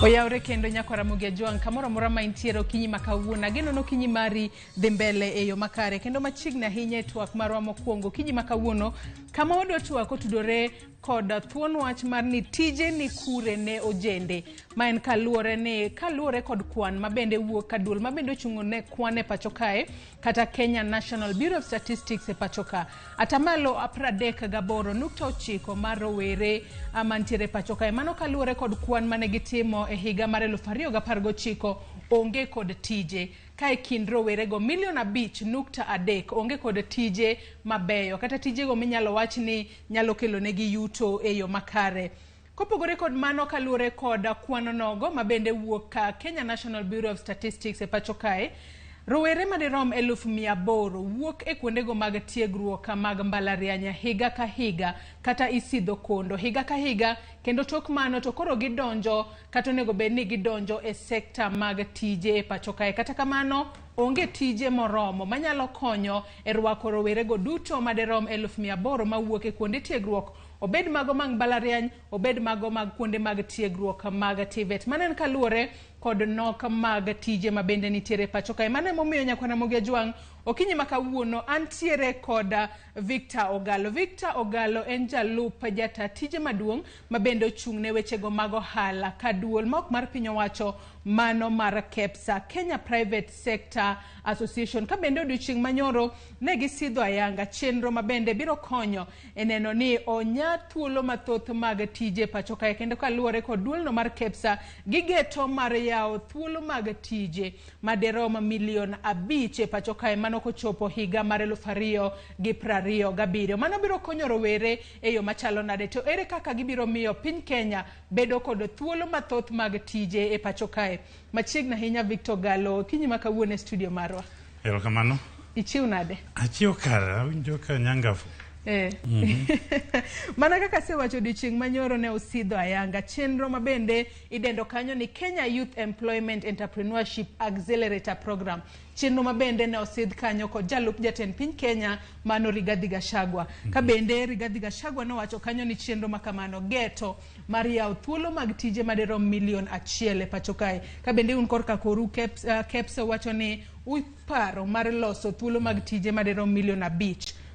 Oyaore kendo nyako Ramogi Juang kamoro mora ma intiere okinyi makawuono geno no kinyi mari dhi mbele e yo makare kendo machiegni ahinya e twak marwa mokwongo kinyi makawuono kama wadwa twak otudore kod thuon wach mar ni tije ni kure ne ojende ma en kaluore kod kwan mabende wuok ka duol mabende ochungo ne kwan e pacho kae kata Kenya National Bureau of Statistics e pacho ka atamalo 38.9 mar rowere mantiere pacho kae mano kaluore kod kwan mane gitimo e higa mar 2019 onge kod tije kae kind rowere go 5.3 onge kod tije mabeyo kata tije go minyalo wach ni nyalo kelo negi yuto e yo makare. Kopogore kod mano kaluore kod kwano nogo mabende wuok ka Kenya National Bureau of Statistics e pacho kae rowere madirom 100,800 wuok e kuondego mag tiegruok mag mbalariany higa ka higa kata isidho kondo higa ka higa kendo tok mano to koro gidonjo kata onego bed ni gidonjo e sekta mag tije e pacho kae kata kamano onge tije moromo manyalo konyo e rwako rowere go duto madirom 100,800 mawuok e kuonde tiegruok obed mago mag mbalariany obed mago mag kuonde mag tiegruok mag TVET manen kaluore kod nok mag tije mabende nitiere pacho kae mane momiyo nyako Ramogi Juang okinyi makawuono antiere kod Victor Ogalo en jalup jata tije maduong mabende ochung'ne wechego mag ohala ka duol ma ok mar piny owacho mano mar KEPSA Kenya Private Sector Association ka bende odiochieng' manyoro ne gisidho ayanga chenro mabende biro konyo e neno ni onya thuolo mathoth mag tije pacho kae kendo kaluore kod duolno mar KEPSA gigeto mar yawo thuolo mag tije maderom 5 milion e pacho kae mano kochopo higa mar 2027 mano biro konyo rowere e yo machalo nade to ere kaka gibiro miyo piny Kenya bedo kod thuolo mathoth mag tije e pacho kae machiegni ahinya Victor Ogalo kinyi makawuono e studio marwa. Erokamano. Ichiw nade? Achiw kara winjo ka nyangafu. Mana kaka sewacho odiochieng' manyoro ne osidho ayanga chenro mabende idendo kanyo ni Kenya Youth Employment Entrepreneurship Accelerator Program chenro mabende ne osidh kanyo kod jalup jatend piny Kenya mano Rigathi Gachagua ka bende Rigathi Gachagua nowacho kanyo ni chenro makamano geto mar yawo thuolo mag tije madirom 1 milion e pacho kae ka bende un korka koru KEPSA wacho ni uparo mar loso thuolo mag tije madirom 5 milion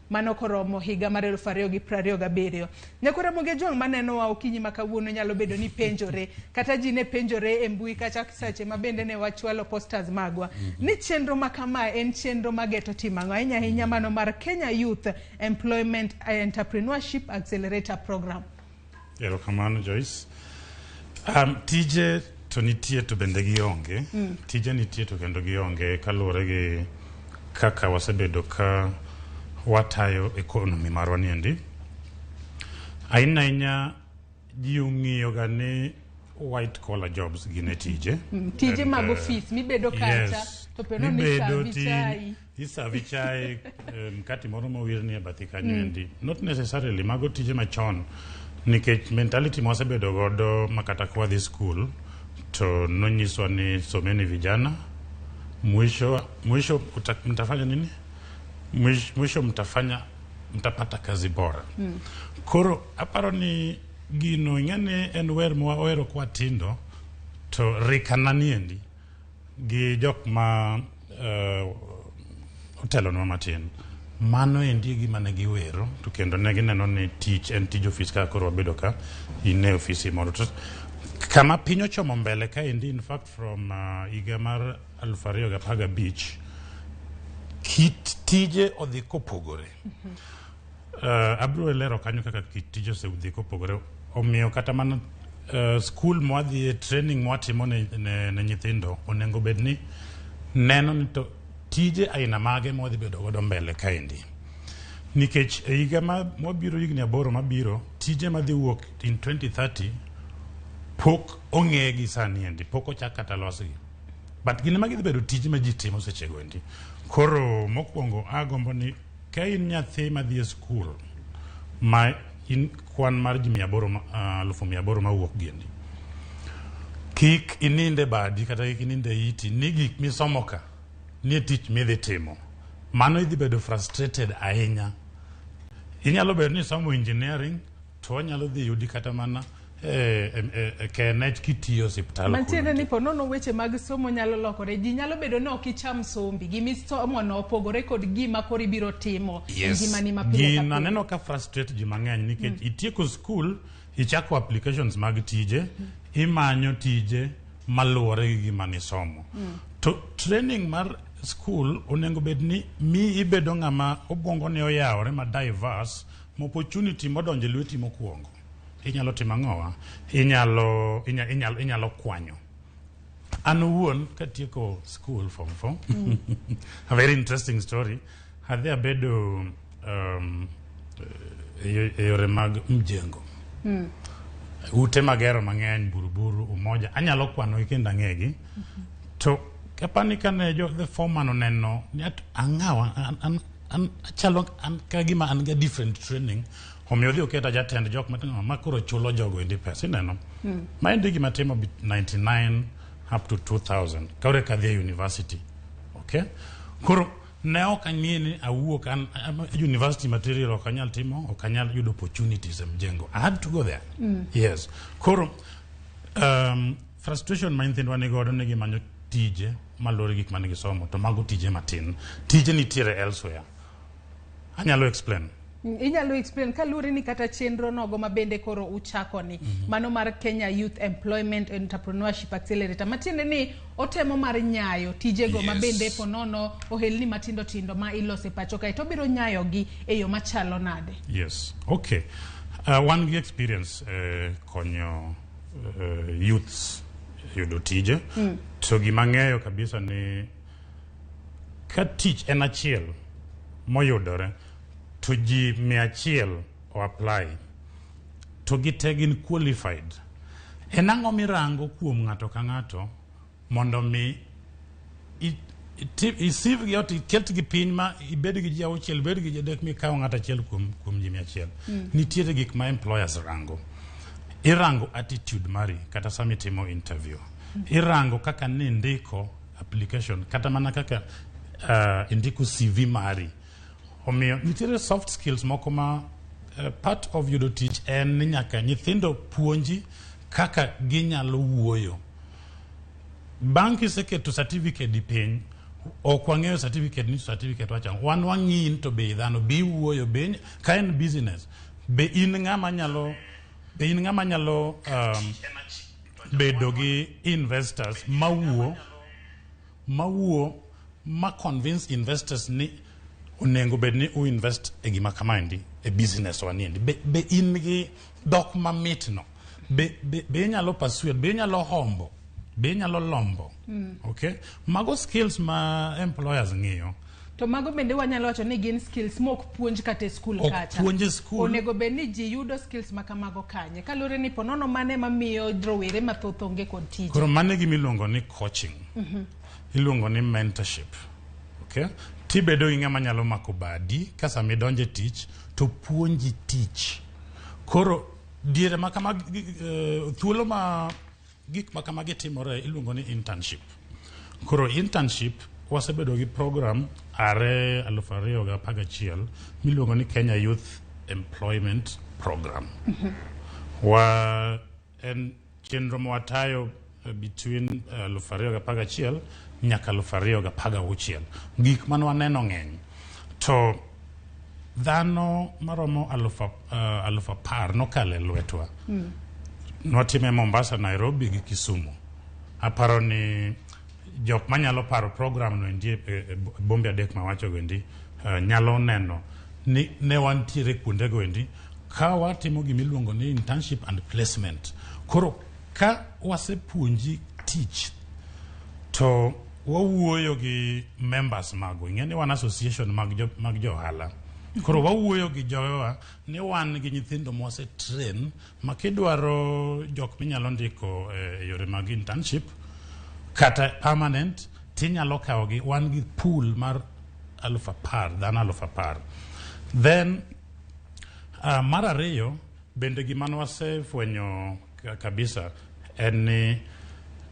mano koromo higa mar 2027. Nyako Ramogi Juang maneno wa okinyi makawuono nyalo bedo ni penjore kata ji ne penjore e mbui kata sache mabende ne wachwalo posters magwa ni chenro makama en chenro mageto timango ahinya mano mar Kenya Youth Employment Entrepreneurship Accelerator Program. Erokamano Joyce. Tije to nitie to bende gionge. Tije nitie to kendo gionge kaluore gi kaka wasebedo ka watayo economy marwa niendi aina ji ung'iyo ga ni white collar jobs gine tije tije mag office mibedo kata to pero ni savi chai mkati moro mowirni e bathi kanyo endi not necessarily mago tije machon nikech mentality mwasebedo godo makata kwa dhi school to nonyiswa ni someni vijana mwisho mtafanya nini mwisho mtapata kazi bora. Koro aparo ni gino ingane en wer mwa ohero kwa tindo to rikaniendi gi jok ma hotelo no matin mano endi gima ne giwero to kendo ne gineno ni tich en tij office ka koro bedo ka ine office moro to kama piny ochomo mbele ka endi in fact from higa mar 2015 kit tije odhi kopogore. Abro lero kanyo kaka kit tije odhi kopogore omiyo kata mana school mwadhi training mwatimo ne nyithindo onengo bedni neno ni to tije aina mage mwadhi bedo godo mbele kaendi nikech higa mabiro higni 8 mabiro tije madhi wuok in 2030 pok ong'egi sani endi pok ochak kata losgi but gine magi dhi bedo tije ma ji timo sechego endi. Koro mokwongo agombo ni ka in nyathi madhi e school ma in kwan mar ji 100,000 mawuok giendi kik ininde badi kata kik ininde iti ni gik misomo ka ni tich midhi timo mano idhi bedo frustrated ahinya. Inyalo bedo ni somo engineering to nyalo dhi yudi kata mana kenech kitiyo osiptal. Mantiere ni po nono weche mag somo nyalo lokore, ji nyalo bedo ni ok icham sombi, gimisomo no opogore kod gima koro ibiro timo ngimani mapile ka pile. Aneno ka frustrate ji mang'eny nikech itieko skul, ichako applications mag tije, imanyo tije maluwore gi gima nisomo. To training mar skul onego bed ni mi ibedo ng'ama obwongo ne oyawore ma diverse, ma opportunity modonjo lweti mokwongo. Inyalo timo ang'owa, inyalo kwanyo. An owuon katieko school form 4, a very interesting story. Adhi abedo yore mag mjengo. Ute magero mang'eny, buruburu, umoja, anyalo kwano kendo ang'egi. To kapani kane the foreman oneno ni ang'awa, achalo kagima an ga different training. Omiyo dhi oketa jatend jok matino ma koro chulo jogo endi pesa ineno. Ma endi gima timo 99 up to 2000 kaure kadhi university. Okay? Koro ne ok ang'e ni awuok an university material ok anyal timo, ok anyal yudo opportunities em jengo. I had to go there. Yes. Koro frustration ma nyithindwa ni godo ne gimanyo tije malore gik mane gisomo to mago tije matin. Tije nitiere elsewhere. Anyalo explain. Inyalo explain kalure ni kata chenro nogo mabende koro uchako ni mano mar Kenya Youth Employment Entrepreneurship Accelerator matiende ni otemo mar nyayo tijego mabende ponono ohelni matindo tindo ma ilose pacho kae to biro nyayo gi e yo machalo nade. Yes. Okay. One experience konyo youths yudo tije to gima ng'eyo kabisa ni ka tich en achiel moyudore to ji 100 o apply to gite gin qualified. En ang'o mirango kuom ng'ato ka ng'ato mondo mi isiv gi oti ket gi piny ma ibed gi ji auchiel, bed gi jadek mi kawo ng'ato achiel kuom ji 100. Nitiere gik ma employers rango. Irango attitude mari kata sami timo interview. Irango kaka ne ndiko application kata mana kaka indiko CV mari. Omiyo nitiere soft skills moko ma part of yudo tich en ni nyaka nyithindo puonji kaka ginyalo wuoyo. Bang' kiseketo certificate di piny, ok wang'eyo certificate ni certificate wachang. Wan wang'in to be dhano be wuoyo be ka en business. Be in ng'ama nyalo bedo gi investors ma convince investors ni onengo bed ni invest e gima kamaendi e business waniendi. Be in gi dok mamit no. Be inyalo persuade, be inyalo hombo, be inyalo lombo. Okay? Mago skills ma employers ng'iyo. To mago bende wanyalo wacho ni gin skills mok puonj kata school kacha. Puonj school. Onego bed ni ji yudo skills makamago kanye. Kalure ni ponono mane mamiyo rowere mathoth onge kod tije. Koro mane gimiluongo ni coaching. Iluongo ni mentorship. Okay? Tibedo gi ng'ama nyalo mako badi ka sama idonje tich to puonji tich. Koro diere makama thuolo ma gik makama gitimore iluongo ni internship. Koro internship wasebedo gi program are 2011 miluongo ni Kenya Youth Employment Program. En chenro mwatayo between 2011 nyaka 2016. Gik man waneno ng'eny. To dhano maromo 10,000 nokale lwetwa. Nwatime Mombasa, Nairobi gi Kisumu. Aparo ni jok manyalo paro program no ndie bombe adek mawacho gondi nyalo neno ni ne wantiere kuonde gondi ka watimo gimiluongo ni internship and placement. Koro ka wasepuonji tich to wawuoyo gi members mago, ing'eni wan association mag johala. Koro wawuoyo gi jowa ni wan gi nyithindo mwase train makidwaro jok minyalo ndiko yore mag internship kata permanent tinyalo kawo gi wan gi pool mar 10,000 dhano 10,000. Then mar ariyo bende gima wasefwenyo kabisa en ni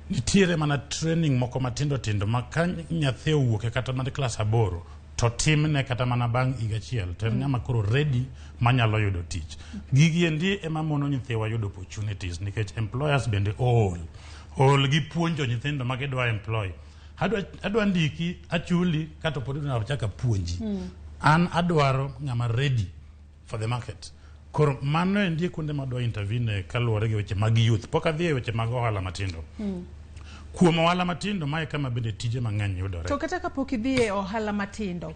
nitiere mana training moko matindo tindo ma ka nyathi owuok kata mana class 8 to timne kata mana bang' higa achiel to en ng'ama koro ready manyalo yudo tich. Gigi endi ema mono nyithiwa yudo opportunities nikech employers bende ol gi puonjo nyithindo ma gidwa employ. Adwa ndiki achuli kata pod na chaka puonji. An adwaro ng'ama ready for the market. Koro mano endi kuonde madwa intervene kaluwore gi weche mag youth. Pok adhi e weche mag ohala matindo. Kuom ohala matindo mae kama bende tije mang'eny yudore. To kata kapok idhi e ohala matindo.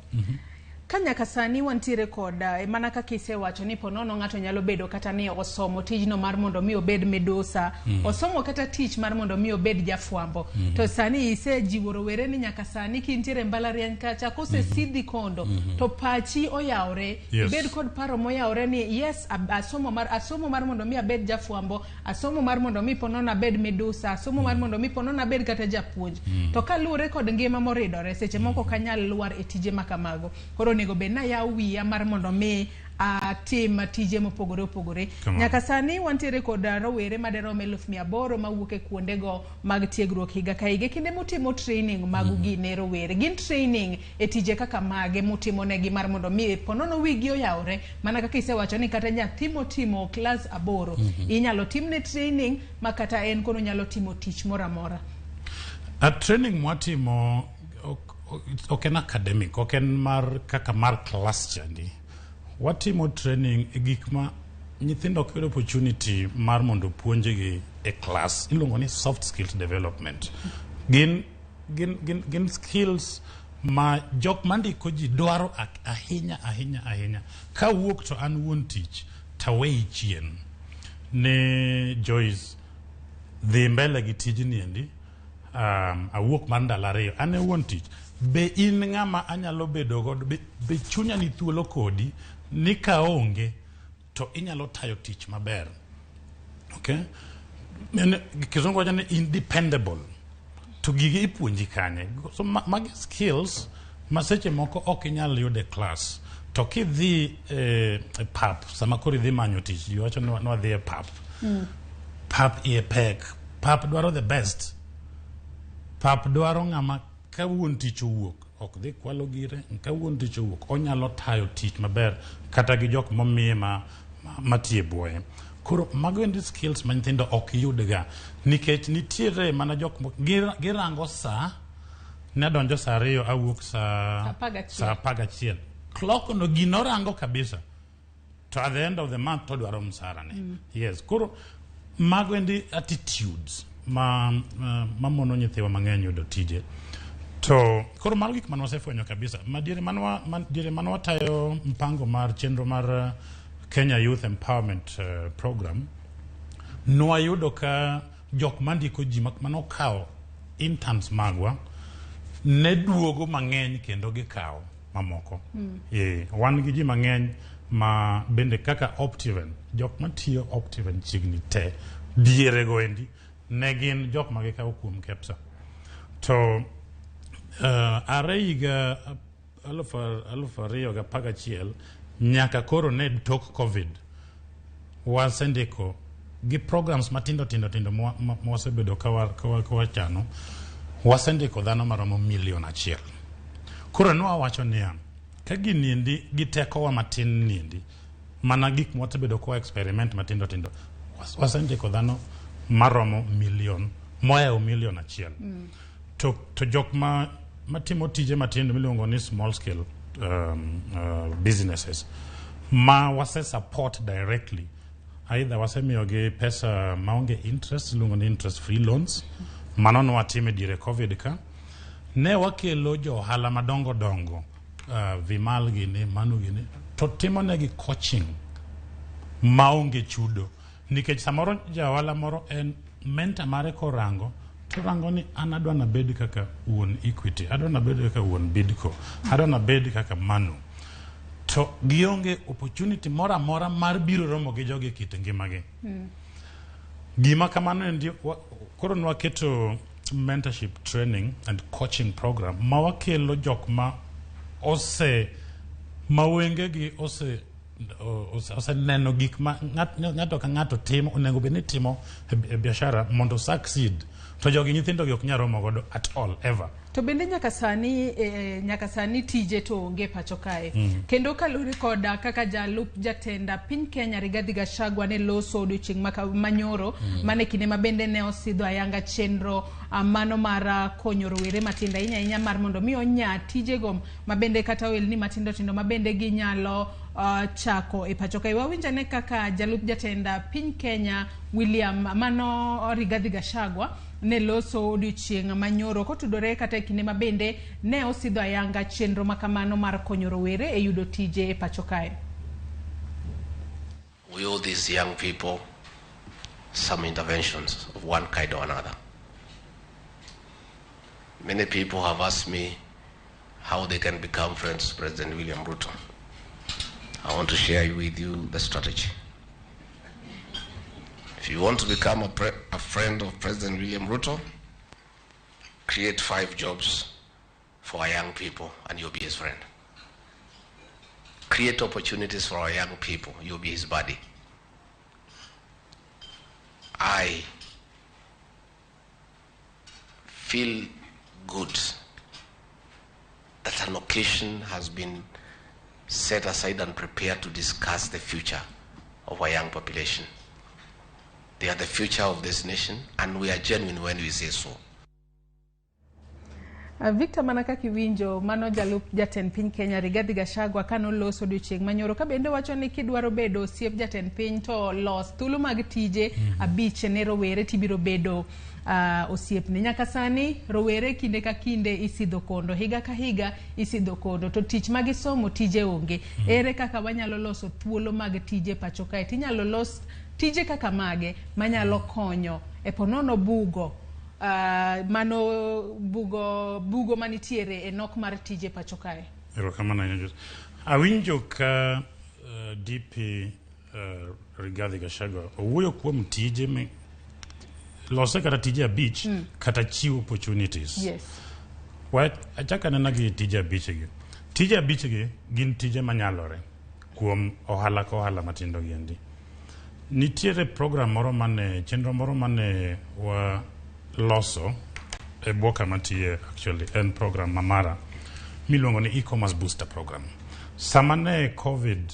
Kanyaka sani wantiere kod mana kaka isewacho ni ponono ng'ato nyalo bedo kata ni osomo tijno mar mondo mi obed medosa, osomo kata tich mar mondo mi obed jafwambo. To sani isejiwo rowere ni nyaka sani kintiere mbalariany kacha kose sidhi kondo to pachi oyawre, ibed kod paro moyawre ni yes asomo mar mondo mi abed jafwambo, asomo mar mondo mi ponono abed medosa, asomo mar mondo mi ponono abed kata japuonj. To kaluwore kod ngima moridore seche moko kanyal luar e tije makamago. Koro nego be na ya wiya mar mondo mi tim tije mopogore opogore. Nyaka sani wantiere kod rowere maderom 1,800 mawuok e kuonde go mag tiegruok higa ka higa kinde mutimo training mag gine rowere. Gin training e tije kaka mage mutimo negi mar mondo mi ponono wigi oyawre, mana kaka isewacho ni kata nyathi motimo class 8 inyalo timne training makata en kono nyalo timo tich moramora. A training mwatimo ok en academic, ok en mar kaka mar class chandi. Watimo training e gik ma nyithindo kero opportunity mar mondo puonjegi e class. Iluongo ni soft skills development. Gin skills ma jok mandiko ji dwaro ahinya. Ka wuok to an wuon tich tawei chien ne Joyce dhi mbele gi tijni endi. Awuok mar ndalo 2 an e wuon tich. Be in ng'ama anyalo bedo godo be chunya ni thuolo kodi ni kaonge to inyalo tayo tich maber. Okay? Kizungu wacho ni independable. To gigi ipuonji kanye. So magi skills ma seche moko ok inyal yude class. To kidhi pap sama koro idhi manyo tich iwacho no dhi e pap. Pap ie pek. Pap dwaro the best. Pap dwaro ng'ama ka wuon tich owuok ok dhi kwalo gire, ka wuon tich owuok onyalo tayo tich maber kata gi jok momiye matie buoye. Koro mago endi skills ma nyithindo ok yudga nikech nitiere mana jok girango sa ne donjo sa 2 awuok sa 11. Clock no ginorango kabisa. To at the end of the month to dwaro msara ne. Yes, koro mago endi attitudes ma mono nyithiwa mang'eny yudo tije. To koro mago gik man wasefwenyo kabisa. Diere manwa tayo mpango mar chenro mar Kenya Youth Empowerment Program. Nwayudo ka jok mandiko ji manokao interns magwa ne duogo mang'eny kendo gikao mamoko. Wan gi ji mang'eny ma bende kaka Optiven, jok matiyo Optiven chigni te diere go endi ne gin jok magikao kuom KEPSA. To higa 2011 nyaka koro ne tok COVID wasendiko gi programs matindo mwasebedo kawachano wasendiko dhano maromo 1 million. Koro nwawacho niya ka gini endi gitekowa matin niendi mana gik mwasebedo kwa experiment matindo wasendiko dhano maromo 1 million moya 1 million. To jok matimo tije matindo miluongo ni small scale businesses ma wase support directly, either wasemiyogi pesa maonge interest, iluongo ni interest free loans. Mano no watime dire COVID ka ne wakelo jo ohala madongo Vimal gini manu gini to timo negi coaching maonge chudo nikech samoro ja ohala moro en mentor mare korango to rango ni an adwa na bed kaka wuon Equity, adwa na bed kaka wuon Bidco, adwa na bed kaka Manu. To gionge opportunity mora mar biro romo gi jogi kit ngimagi. Gima kamano endi koro nwaketo mentorship training and coaching program ma wakelo jok ma mawengegi oseneno gik ma ng'ato ka ng'ato timo onego bed ni timo e biashara mondo succeed, to jogi nyithindo gi ok nyal romo godo at all ever. To bende nyaka sani tije to onge pacho kae. Kendo kalure koda kaka jalup jatenda piny Kenya Rigathi Gachagua ne loso odiochieng' manyoro mane kinde ma bende ne osidho ayanga chenro mano mar konyo rowere matindo ahinya mar mondo mi onya tijego ma bende kata oelni matindo tindo ma bende ginyalo chako e pacho kae. Wawinjane kaka jalup jatenda piny Kenya Rigathi Gachagua ne loso odiochieng' manyoro kotudore kata kinde ma bende ne osidho ayanga chenro makamano mar konyo rowere e yudo tije e pacho kae. We owe these young people some interventions of one kind or another. Many people have asked me how they can become friends of President William Ruto. I want to share with you the strategy. If you want to become a friend of President William Ruto, create 5 jobs for our young people and you'll be his friend. Create opportunities for our young people, you'll be his buddy. I feel good that an occasion has been set aside and prepared to discuss the future of our young population. They are the future of this nation, and we are genuine when we say so. Victor Manaka kiwinjo mano jalup jatend piny Kenya Rigathi Gachagua kano loso odiochieng' manyoro ka bende wacho ni kidwaro bedo osiep jatend piny to los thuolo mag tije abich ne rowere tibiro bedo osiepni. Nyaka sani rowere kinde ka kinde isidho kondo, higa ka higa isidho kondo, to tich magisomo tije onge. Ere kaka wanyalo loso thuolo mag tije pacho kae? Tinyalo los tije kaka mage manyalo konyo e ponono bugo bugo manitiere e nok mar tije pacho kae. Erokamano. Awinjo ka DP Rigathi Gachagua owuoyo kuom tije lose kata tije abich kata chiwo opportunities. Yes. Achaka nena gi tije abich gi. Tije abich gi gin tije manyalore kuom ohala ka ohala matindo giendi. Nitiere program moro chenro moro mane wa loso e boka matie actually en program mamara miluongo ni e-commerce booster program. Samane COVID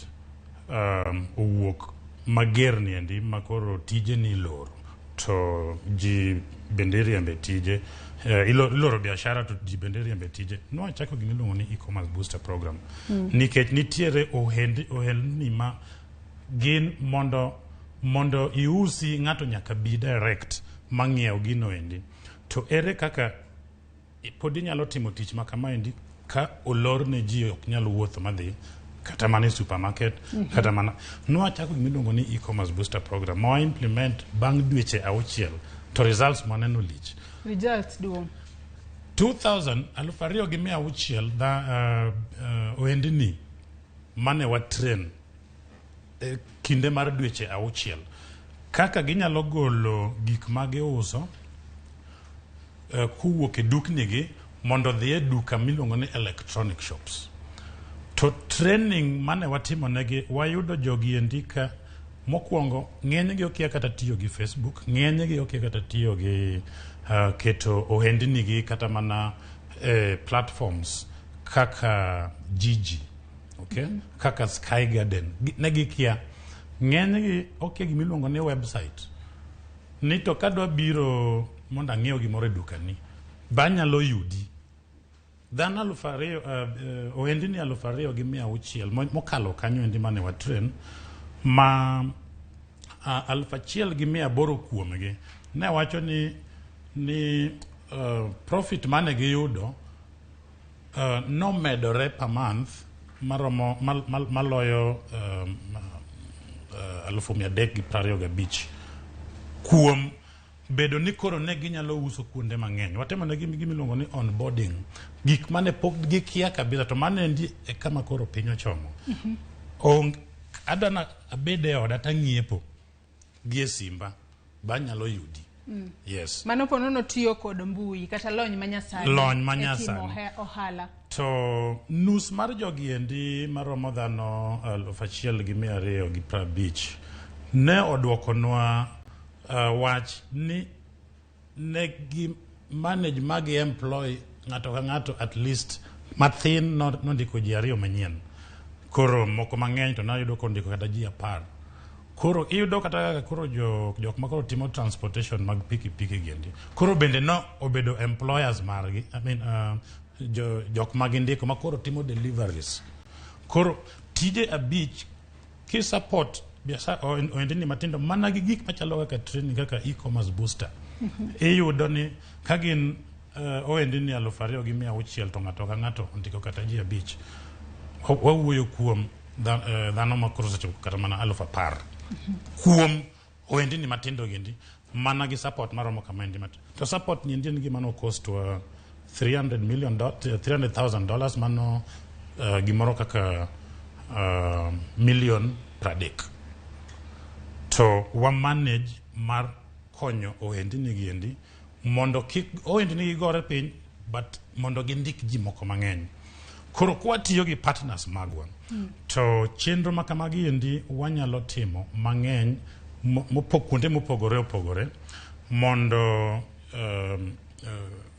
owuok mager niendi makoro tije ni loro to ji bende riembe tije iloro biashara to ji bende riembe tije no achako gimiluongo ni e-commerce booster program nikech nitiere ohelni ma gin mondo iusi ng'ato nyaka bi direct mang'iew gino endi, to ere kaka pod inyalo timo tich ma kama endi ka olor ne ji ok nyalo wuotho madhi kata mana supermarket kata mana achako gimiluongo ni e-commerce booster program ma implement bang' dweche 6 to results maneno lich. Results duong 2,600 ohendni mane wa train kinde mar dweche 6 kaka ginyalo golo gik mage uso kuwuok e duknigi mondo dhi e duka miluongo ni electronic shops. To training mane watimo negi wayudo jogi endika mokwongo ng'enygi okia kata tiyo gi Facebook, ng'enygi okia kata tiyo gi keto ohendnigi kata mana platforms kaka Tije, okay? Kaka Sky Garden negi kia ng'enygi okia gimiluongo ni website ni to kadwa biro mondo ang'iew gimoro e dukani banyalo yudi dhano 2,000 ohendni 2,600 mokalo kanyo endi mane wa train ma 1,800 kuomgi ne wacho ni profit mane giyudo no medore per month maromo maloyo 325 kuom bedo ni koro ne ginyalo uso kuonde mang'eny. Watemo ne gimiluongo ni onboarding, gik mane pok gikia kabisa to mane ndi e kama koro piny ochomo. Adana abede oda tang'iepo gie simba banyalo yudi. Yes. Mano ponono tiyo kod mbui kata lony manyasani. Lony manyasani. Ohala. to nus mar jogi endi maromo dhano 1,250 ne odwokonwa wach ni ne gi manage magi employ ng'ato ka ng'ato at least mathin nondiko ji 2 manyien. Koro moko mang'eny to nayudo kondiko kata ji 10. Koro iyudo kata koro jok ma koro timo transportation mag piki gendi. Koro bende no obedo employers margi. I mean jok magindiko ma koro timo deliveries. Koro tije abich ki support biasa oendeni matindo mana gi gik machalo kaka training kaka e-commerce booster. Iyudo ni kagin oendeni 2,600 to ng'ato ka ng'ato ndiko kata ji 5. Wawuoyo kuom dhano ma koro sechopo kata mana 10,000 kuom oendeni matindo gendi mana gi support maromo kama endi matindo. To support ni endi gima no cost wa $300,000 mano gimoro kaka million per day. To wa manage mar konyo ohendni giendi mondo kik ohendni gigore piny but mondo gindik ji moko mang'eny. Koro kwa tiyo gi partners magwa to chenro makamagi endi wanyalo timo mang'eny kuonde mopogore opogore mondo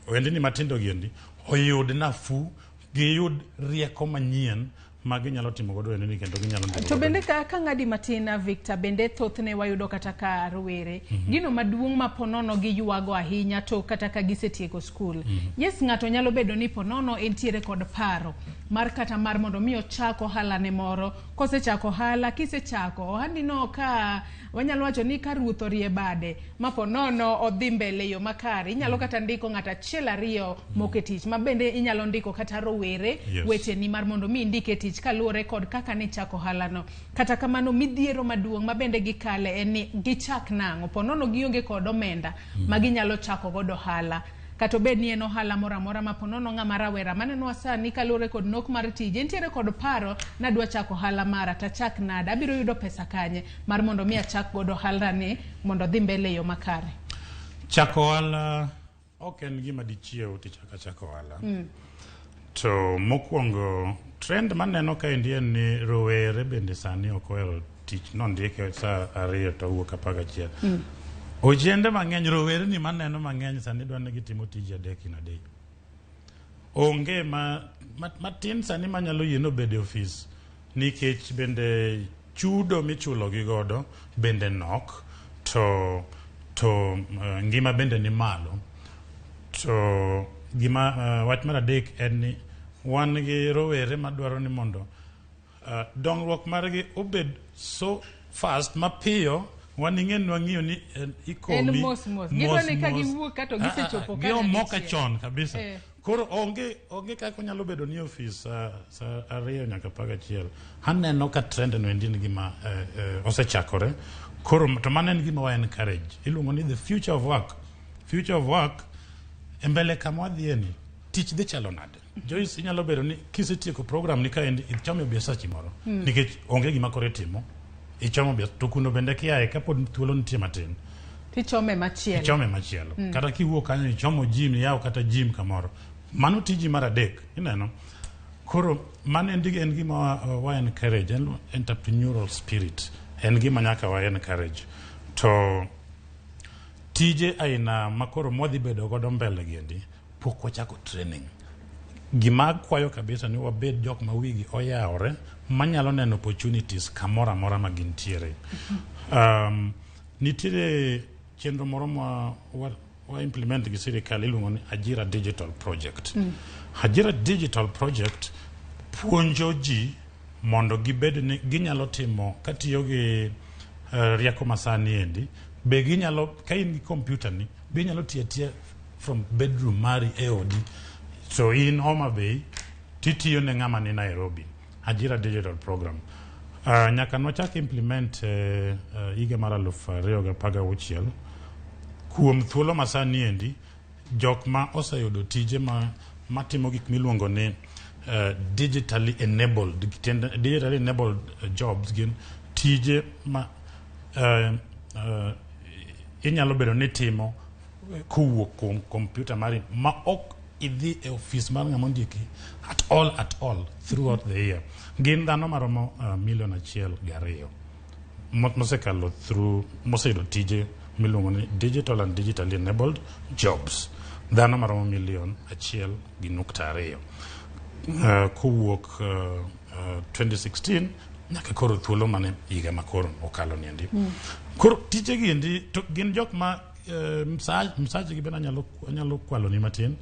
ohendni matindo giendi oyud nafu, giyud rieko manyien maginyalo timo godo ohendni kendo ginyalo ndiko. To bende ka ng'adi matina Victor bende thothne wayudo kata ka rowere gino maduong' ma ponono gi yuago ahinya to kata ka gisetieko skul. Yes, ng'ato nyalo bedo ni ponono entiere kod paro mar kata mar mondo mi ochako ohala ne moro. Kosechako ohala, kisechako ohandi no ka wanyalo wacho ni ka ruoth orie bade ma ponono odhi mbele yo makare, inyalo kata ndiko ng'ata 1-2 moke tich, ma bende inyalo ndiko kata rowere weche ni mar mondo mi ndike tich kaluwore kod kaka ne chako ohala no. Kata kamano midhiero maduong' ma bende gikale en ni gichak nang'o ponono gionge kod omenda ma ginyalo chako godo ohala. Kato bed ni en ohala mora mora ma ponono ng'ama rawera maneno asani kaluwore kod nok mar tije entiere kod paro na dwa chako ohala mara ta chak nada abiro yudo pesa kanye mar mondo mi achak godo ohala ni mondo dhi mbele yo makare. Chako ohala ok en gima dichiew tichako ohala. To mokwongo trend maneno ka endi en ni rowere bende sani ok ohero tich nondike sa 2 to wuok 11. Ojende mang'eny rowere ni maneno mang'eny sani dwani gitimo tije 3 in a day. Onge matin sani manyalo yieno bede office nikech bende chudo michulo gi godo bende nok to ngima bende ni malo. To gima wach mar adek en ni wan gi rowere madwaro ni mondo dongruok margi obed so fast mapiyo waning'en nwang'iyo ni ikomi mos gidwani ka giwuok kato gisechopo ka giomoka chon kabisa. Koro onge kaka nyalo bedo ni office sa 2 nyaka 11. Haneno ka trend no endi gima osechakore. Koro to manen gima wa encourage iluongo ni the future of work embele kama wadhieni tich dhi chalo nade. Joyce inyalo bedo ni kisetieko program ni ka endi ichome biasachi moro nikech onge gima kore timo ichomo biasa to kuno bende kiaye kapod thuolo nitie matin tichome machielo. Kata kiwuok kanyo ichomo gym yaw kata gym kamoro mano tiji mar adek ineno. Koro mano en gima wa encourage entrepreneurial spirit en gima nyaka wa encourage. To tije aina makoro modhi bedo godo mbele giendi pok wachako training. Gima kwayo kabisa ni wabed jok ma wigi oyawore manyalo neno opportunities kamora mora magintiere. Nitiere chenro moro wa implement gi sirikal iluongo ni Ajira Digital Project. Ajira Digital Project puonjo ji mondo gibed ni ginyalo timo katiyo gi rieko masani endi be ginyalo ka in gi computer ni be nyalo tiya from bedroom mari e odi. So in Homa Bay titiyo ne ng'ama ni Nairobi. Ajira Digital Program nyaka nwachak implement higa mar 2016 kuom thuolo masani endi jok ma oseyudo tije matimo gik miluongo ni digitally enabled jobs gin tije ma inyalo bedo ni timo kuwuok kuom computer mari ma ok idhi e office mar ng'ama ondiki at all throughout the year. Gin dhano maromo 1,2 million mosekalo through moseyudo tije miluongo ni digital and digitally enabled jobs. Dhano maromo 1,2 million kowuok 2016 nyaka koro thuolo mane higa makoro okalo niendi. Koro tije giendi to gin jok ma msaje gi bena nyalo kwalo ni matin.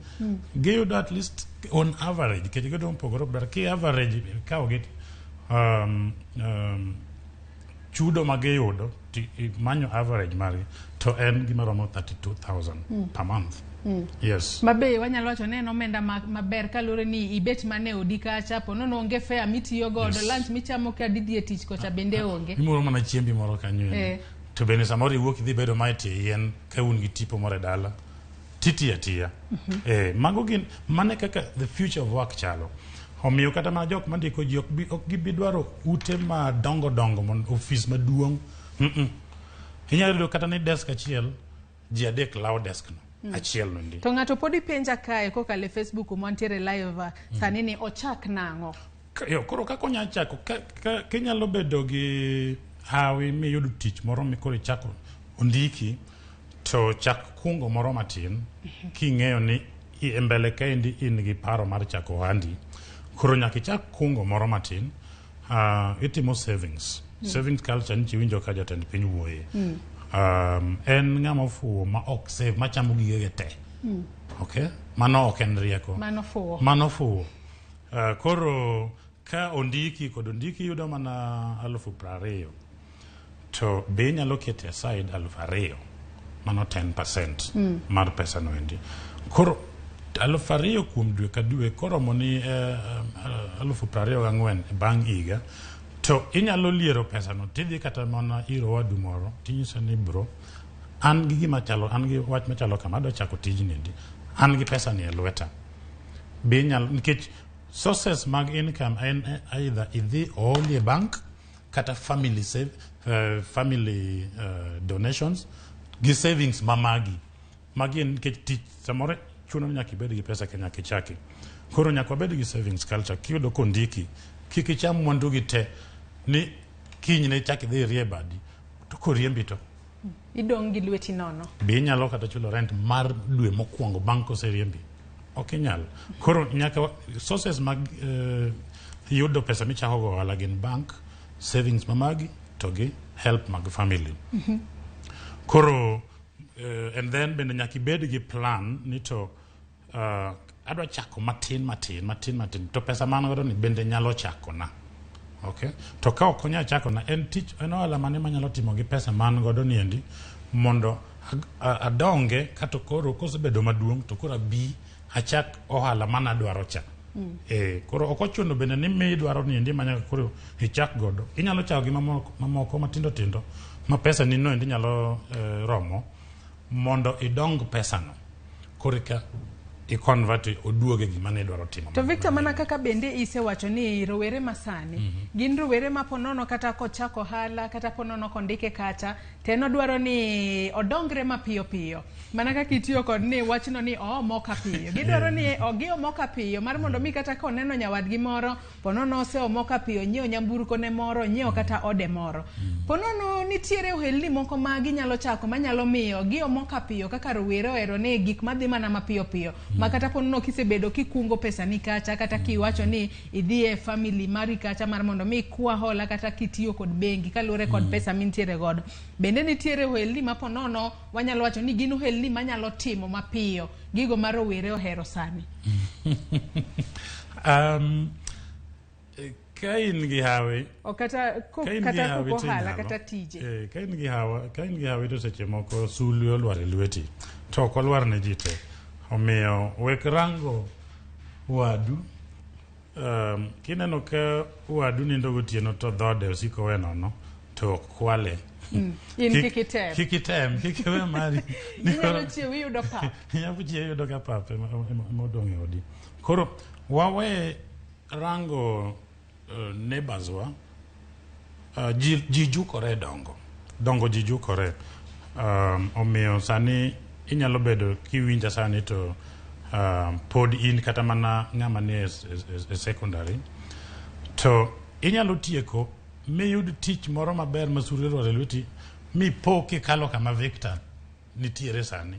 Giyudo at least on average kech giyudo mpogoro ber ki average kao gi chudo ma giyudo manyo average mari to en gima romo 32,000 per month. Yes. Mabe wanyalo wacho ne omenda maber kalure ni ibet mane odi kacha pono no onge fare mitiyo godo lunch michamo ka didhi e tich kocha bende onge. Imoro mana chiembi moro kanyo. To bende samoro iwuok idhi bedo maiti yien ka un gi tipo moro dala. Titi atia. Mago gin mane kaka the future of work chalo. Omiyo kata ma jok mandiko ji ok gibi dwaro ute ma dongo mon office maduong'. Inyalo kata ni desk achiel ji adek law desk no. Achiel nondi. To ng'ato podi penja kae kokale Facebook montiere live sani ni ochak nang'o. Koro kako nya chako kinyalo bedo gi hawi mi yudo tich moro mikoro chako ondiki to chak kungo moro matin king'eyo ni mbele kaendi in gi paro mar chako handi. Koro nyaka chak kungo moro matin itimo savings. Savings culture ni chiwinjo ka jatend piny wuoye. En ng'ama ofuwo ma ok save machamo gige te. Okay? Mano ok en rieko. Mano fuwo. Koro ka ondiki kod ondiki yudo mana 20,000 to be nyalo kete aside 2,000 mano 10% mar pesa no endi. Koro 2,000 kuom dwe ka dwe koro moni 24,000 bang' higa. To inyalo liero pesa no tidhi kata mana iro wadu moro tinyisa ni bro an gi gima chalo an gi wach machalo kama adwa chako tijni endi an gi pesa ni e lweta be nyalo nikech sources mag income en either idhi only bank kata family donations gi savings magi nikech tich samore chuno nyaka ibed gi pesa kenya kichaki. Koro nyaka bed gi savings culture kiyudo kondiki kikicham mwandu gi te ni kiny ne chaki dhi rie badi to koriembi to idong gi lweti nono be nyalo kata chulo rent mar dwe mokwongo bang' koseriembi ok nyal. Koro nyaka sources mag yudo pesa michako go wala gin bank savings mamagi to gi help mag family. Koro and then bende nyaka ibed gi plan ni to adwa chako matin to pesa man godo ni bende nyalo chako na. Okay? To ka ok onya chako na en tich en ohala mane manyalo timo gi pesa man godo ni endi mondo adonge kata koro kosebedo maduong' to koro bi achak ohala mana dwaro cha. Koro ok ochuno bende ni mi dwaro ni endi manyaka koro ichak godo. Inyalo chako gi mamoko matindo ma pesa ni no endi nyalo romo mondo idong pesa no. Koro ka i-convert oduoge gima ne dwaro timo. To Victor mana kaka bende isewacho ni rowere masani gin rowere ma ponono kata kochako hala kata ponono kondike kacha teno dwaro ni odongre mapiyo mana kaka itiyo kod ni wachno ni moka piyo gidwaro ni ogio moka piyo mar mondo mi kata koneno nyawadgi moro ponono ose omoka piyo nyiewo nyamburko ne moro nyiewo kata ode moro ponono nitiere ohelni moko ma ginyalo chako manyalo miyo gio moka piyo kaka rowere ohero ni gik madhi mana mapiyo makata ponono kisebedo kikungo pesa ni kacha kata kiwacho ni idhi e family mari kacha mar mondo mi kwa hola kata kitiyo kod bengi kalure kod pesa mintiere godo bende nitiere ohelni ma ponono wanyalo wacho ni gin ohelni manyalo timo mapiyo gigo ma rowere ohero sani. Kain gi hawe kata kuko hala kata tije kain gi hawe to seche moko sulu olwar e lweti to ok olwar ne ji te omiyo wek rango wadu kineno ka wadu nindo gotieno to dhode osiko we nono to kwale kikitem kikiwe mari inyalo chiewi yudo pap inyalo chiewi yudo ka pap modong' e odi. Koro wawe rango neighbors wa ji jukore dongo ji jukore omiyo sani inyalo bedo kiwinja sani to pod in kata mana ng'ama ni e secondary to inyalo tieko miyud tich moro maber masuri rware lweti mipo kikalo kama Victor nitiere sani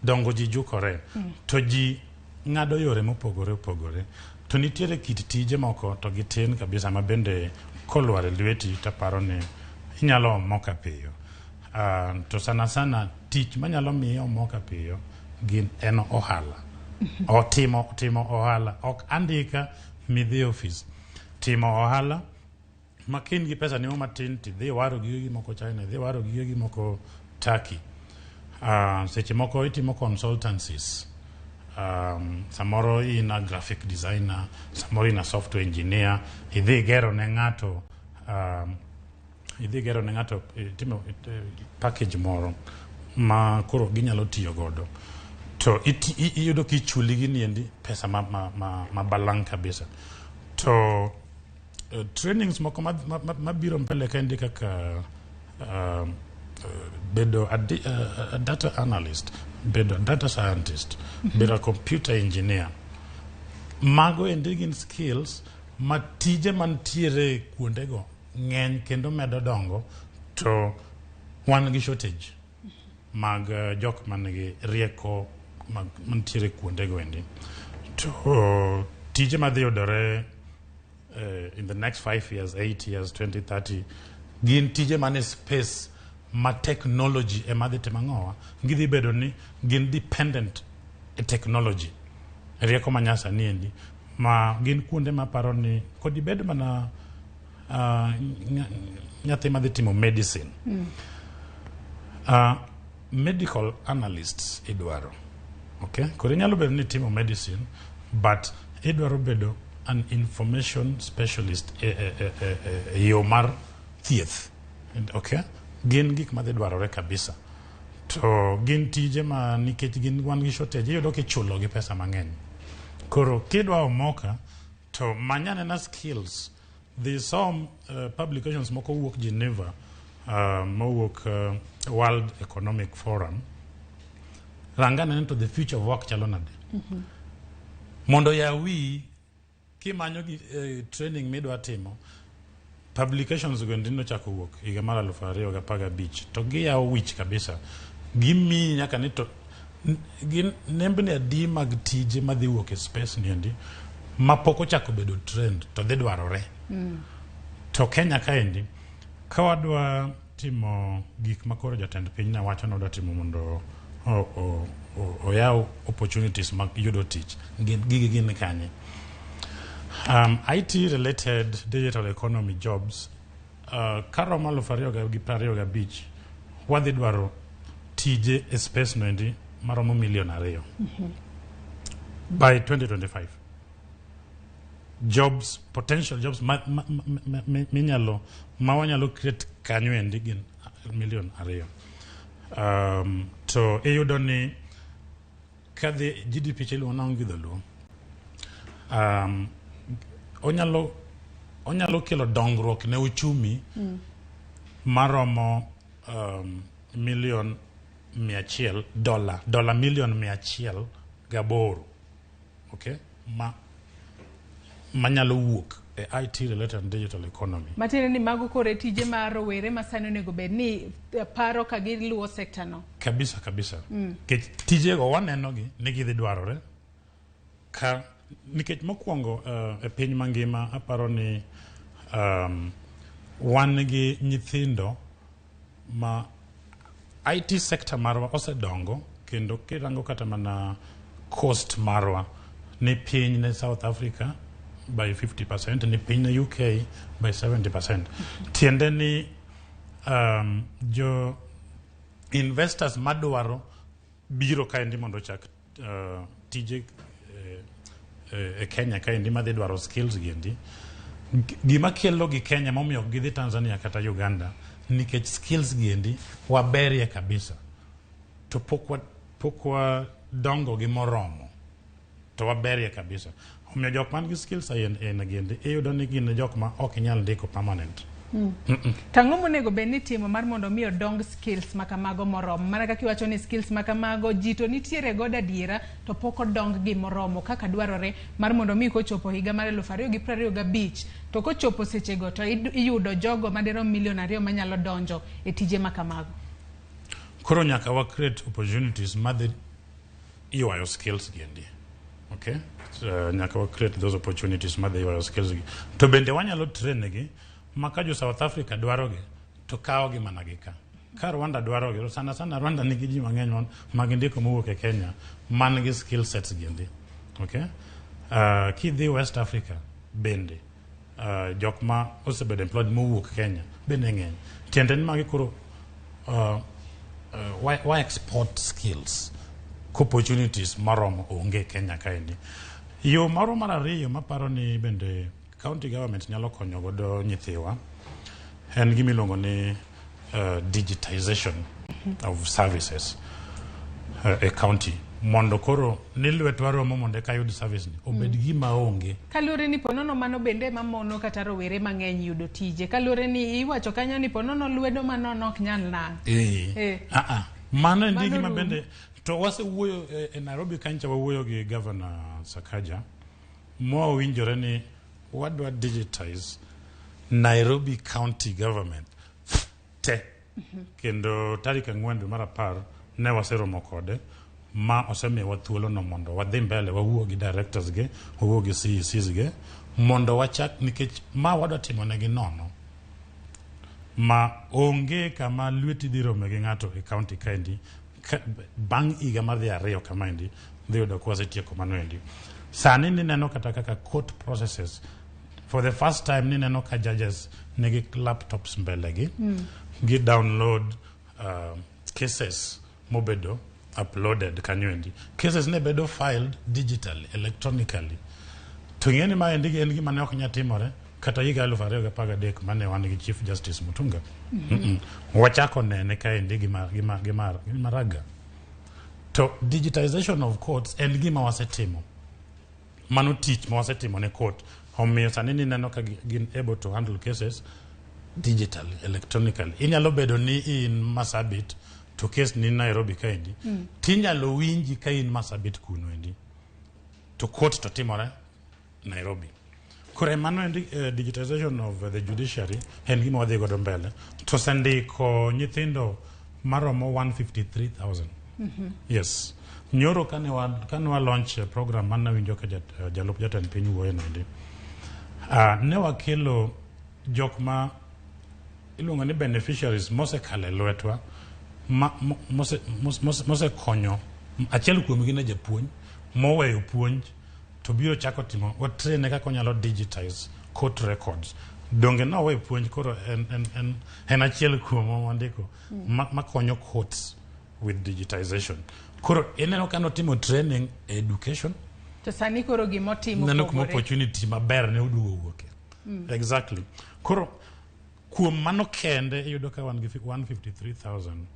dongo ji jukore to ji ng'ado yore mopogore opogore to nitiere kit tije moko to gitin kabisa ma bende kolware lweti taparo ni inyalo moka piyo to sana tich manyalo miyo moka piyo gin en ohala o timo ohala ok andika midhi office timo ohala makin gi pesa ni matin ti dhi waro gigi moko China dhi waro gigi moko Turkey seche moko itimo consultancies samoro ina graphic designer samoro ina software engineer idhi gero ne ng'ato timo package moro ma koro ginyalo tiyo godo to iyudo kichuli gini endi pesa ma balang kabisa to trainings moko mabiro mbele kendi kaka bedo a data analyst bedo data scientist bedo computer engineer mago endi gin skills ma tije mantiere kuondego ng'eny kendo medo dongo to wan gi shortage mag jok manigi rieko mantiere kuondego endi to tije madhi yudore in the next 5 years 8 years 20 30 gin tije mane space ma technology ema dhi temang'owa gidhi bedo ni gin dependent e technology rieko manyasa ni endi ma gin kuonde ma paro ni kodi bed mana nyathi madhi timo medicine medical analysts idwaro okay kore nyalo bedo ni timo medicine but idwaro bedo an information specialist yo mar thieth okay gin gik madhi dwarore kabisa to gin tije ma nikech gin wan gi shortage iyudo kichulo gi pesa mang'eny koro kidwa omoka to manyane na skills there's some publications moko wuok Geneva mowuok World Economic Forum rangane into the future of work chalo nade mondo yawi kimanyo training midwa timo publications go ndino chako wuok higa mar 2015 to giyawo wich kabisa gimi nyaka ni to gin nembni adi mag tije madhi wuok e space niendi mapoko chako bedo trend to dhi dwarore to Kenya kaendi kawadwa timo gik makoro jatend piny na wacho no timo mondo oyaw opportunities mag yudo tich gigi gin kanye IT related digital economy jobs karomo 2025 wadhi dwaro tije e space no endi maromo 2 million by 2025 jobs potential jobs wanyalo create kanyo endi gin 2 million to iyudo ni kadhi GDP chelo na ongi dholuo onyalo kelo dongruok ne uchumi maromo $100 million $100 okay manyalo wuok e IT related digital economy matene ni mago kore tije ma rowere masani onego bed ni paro ka giluwo sector no kabisa tije go waneno gi ni gidhi dwarore ka nikech mokwongo e piny mangima aparo ni wan gi nyithindo ma IT sector marwa osedongo kendo kirango kata mana cost marwa ni piny ne South Africa by 50% ni piny ne UK by 70% tiende ni jo investors madwaro biro kaendi mondo chak tije e Kenya kaendi madhi dwaro skills giendi gima kelo gi Kenya momiyo gidhi Tanzania kata Uganda nikech skills giendi waberie kabisa to pokwa dongo gi moromo to waberie kabisa omiyo jok man gi skills ayen giendi iyudo ni gin jok ma ok nyal ndiko permanent Tang'o monego bed ni timo mar mondo mi odong skills makamago moromo. Mana kaka iwacho ni skills makamago ji to nitiere godo adiera to pok odong gi moromo kaka dwarore mar mondo mi kochopo higa mar 2025 to kochopo sechego to iyudo jogo madirom 2 million manyalo donjo e tije makamago. Koro nyaka wa create opportunities madhi ywayo skills giendi. Okay? Nyaka wa create those opportunities madhi ywayo skills gi. To bende wanyalo train gi maka jo South Africa dwaroge to kawogi mana gi ka. Ka Rwanda dwaroge, sana Rwanda nigi ji mang'eny magindiko mowuok e Kenya man gi skill sets giendi. Okay? Kidhi West Africa bende jok ma osebedo employed mowuok Kenya bende ng'eny. Tiende ni magi koro why export skills opportunities maromo onge Kenya kaendi. Yo moro mar ariyo maparo ni bende county government nyalo konyo godo nyithiwa en gimiluongo ni digitization of services e county mondo koro ni lwetwa romo mondo ka yud service ni obed gima onge. Kalure ni ponono mano bende mamono kata rowere mang'eny yudo tije. Kalure ni iwacho kanyo ni ponono lwedo manono ok nyal nang'. Mano en gima bende to wasewuoyo e Nairobi kancha wawuoyo gi Governor Sakaja mo winjore ni wadwa digitize Nairobi County Government te. Kendo tarik 4 dwe mar 10 ne waseromo kode ma osemiyowa thuolo no mondo wadhi mbele wawuo gi directors ge wawuo gi CECs ge mondo wachak nikech ma wadwa timo negi nono ma onge kama lweti dhi rome gi ng'ato e county kaendi bang' higa mar 2 kamaendi dhi yudo ka wasetieko mano endi. Sani ni neno kata kaka court processes for the first time ni neno ka judges negi laptops mbele gi download cases mobedo uploaded kanyendi. Cases ne bedo filed digitally, electronically. To ng'eni ma endi en gima ne ok nyatimore kata higa 2013 mane wan gi Chief Justice Mutunga. Wachako nene kaendi gimaraga. To digitization of courts en gima wasetimo. Mano tich ma wasetimo ne court. Omiyo sani ni neno ka gin able to handle cases digitally, electronically. Inyalo bedo ni in Masabit to case ni Nairobi kaendi. Tinyalo winji ka in Masabit kuno endi. To court to timore Nairobi. Kore mano endi digitization of the judiciary en gima wadhi godo mbele. To sandiko nyithindo maromo 153,000. Yes. Nyoro kane wa launch program manna winjo ka jalup jatend piny wuoyo endi. Ne wakelo jok ma iluongo ni beneficiaries mosekale lwetwa mose konyo achiel kuom gi na japuonj moweyo puonj to biro chako timo watrain kaka onyalo digitize court records. Donge no weyo puonj koro en achiel kuom wandiko makonyo courts with digitization. Koro eneno kano timo training education to sani koro gimotimo neno kuma opportunity maber ne udugo wuoke. Exactly. Koro kuom mano kende iyudo ka 153,000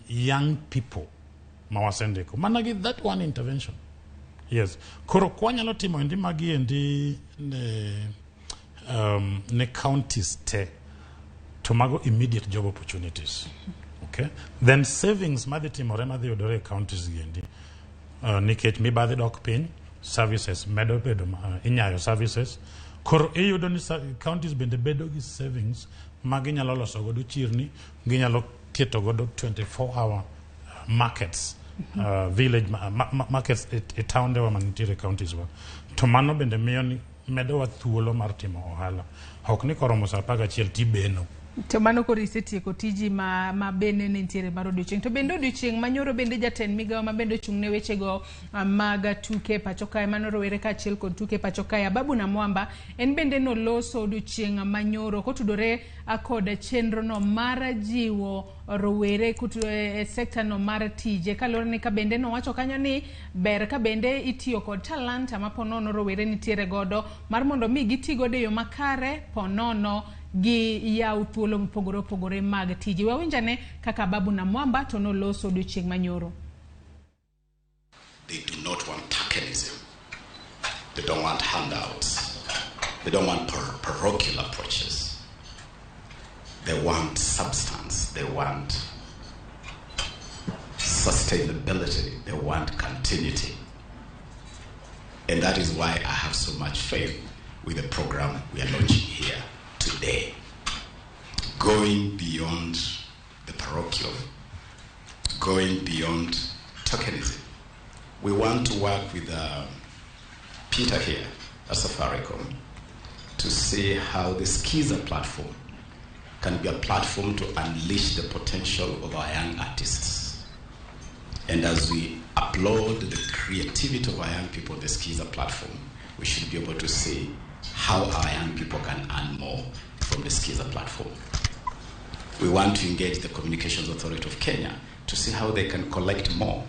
young people ma wasendiko mana gi that one intervention. Yes. Koro kwanyalo timo endi magi endi ne counties te to mago immediate job opportunities. Okay. Then savings madhi timore madhi yudore counties giendi. Nikech mibadhi dok piny services medo bedo inyayo services. Koro iyudo ni counties bende bedo gi savings maginyalo loso godo chirni, ginyalo keto godo 24-hour markets, village markets e town dewa manitire counties wa. To mano bende miyo ni medo wa thuolo mar timo ohala. Ok ni koromo sa 11 tibeno. To mano koro isetieko tiji ma bende nitiere mar odiochieng'. To bende odiochieng' manyoro bende jatend migawo ma bende chung' ne wechego mag tuke pacho kae mano rowere kaachiel kod tuke pacho kae Babu na Mwamba en bende noloso odiochieng' manyoro kotudore kod chenro no mar jiwo rowere e sekta no mar tije kalore ni ka bende no wacho kanyo ni ber ka bende itiyo kod talanta ma ponono rowere nitiere godo mar mondo mi gitigo de yo makare ponono gi yaw thuolo mopogore mag tiji. Wawinjane kaka Babu na Mwamba to noloso odiochieng' manyoro. They do not want tokenism. They don't want handouts. They don't want parochial approaches. They want substance. They want sustainability. They want continuity. And that is why I have so much faith with the program we are launching here today. Going beyond the parochial, going beyond tokenism. We want to work with Peter here at Safaricom to see how the Skiza platform can be a platform to unleash the potential of our young artists. And as we upload the creativity of our young people on the Skiza platform, we should be able to see how our young people can earn more from the Skiza platform. We want to engage the Communications Authority of Kenya to see how they can collect more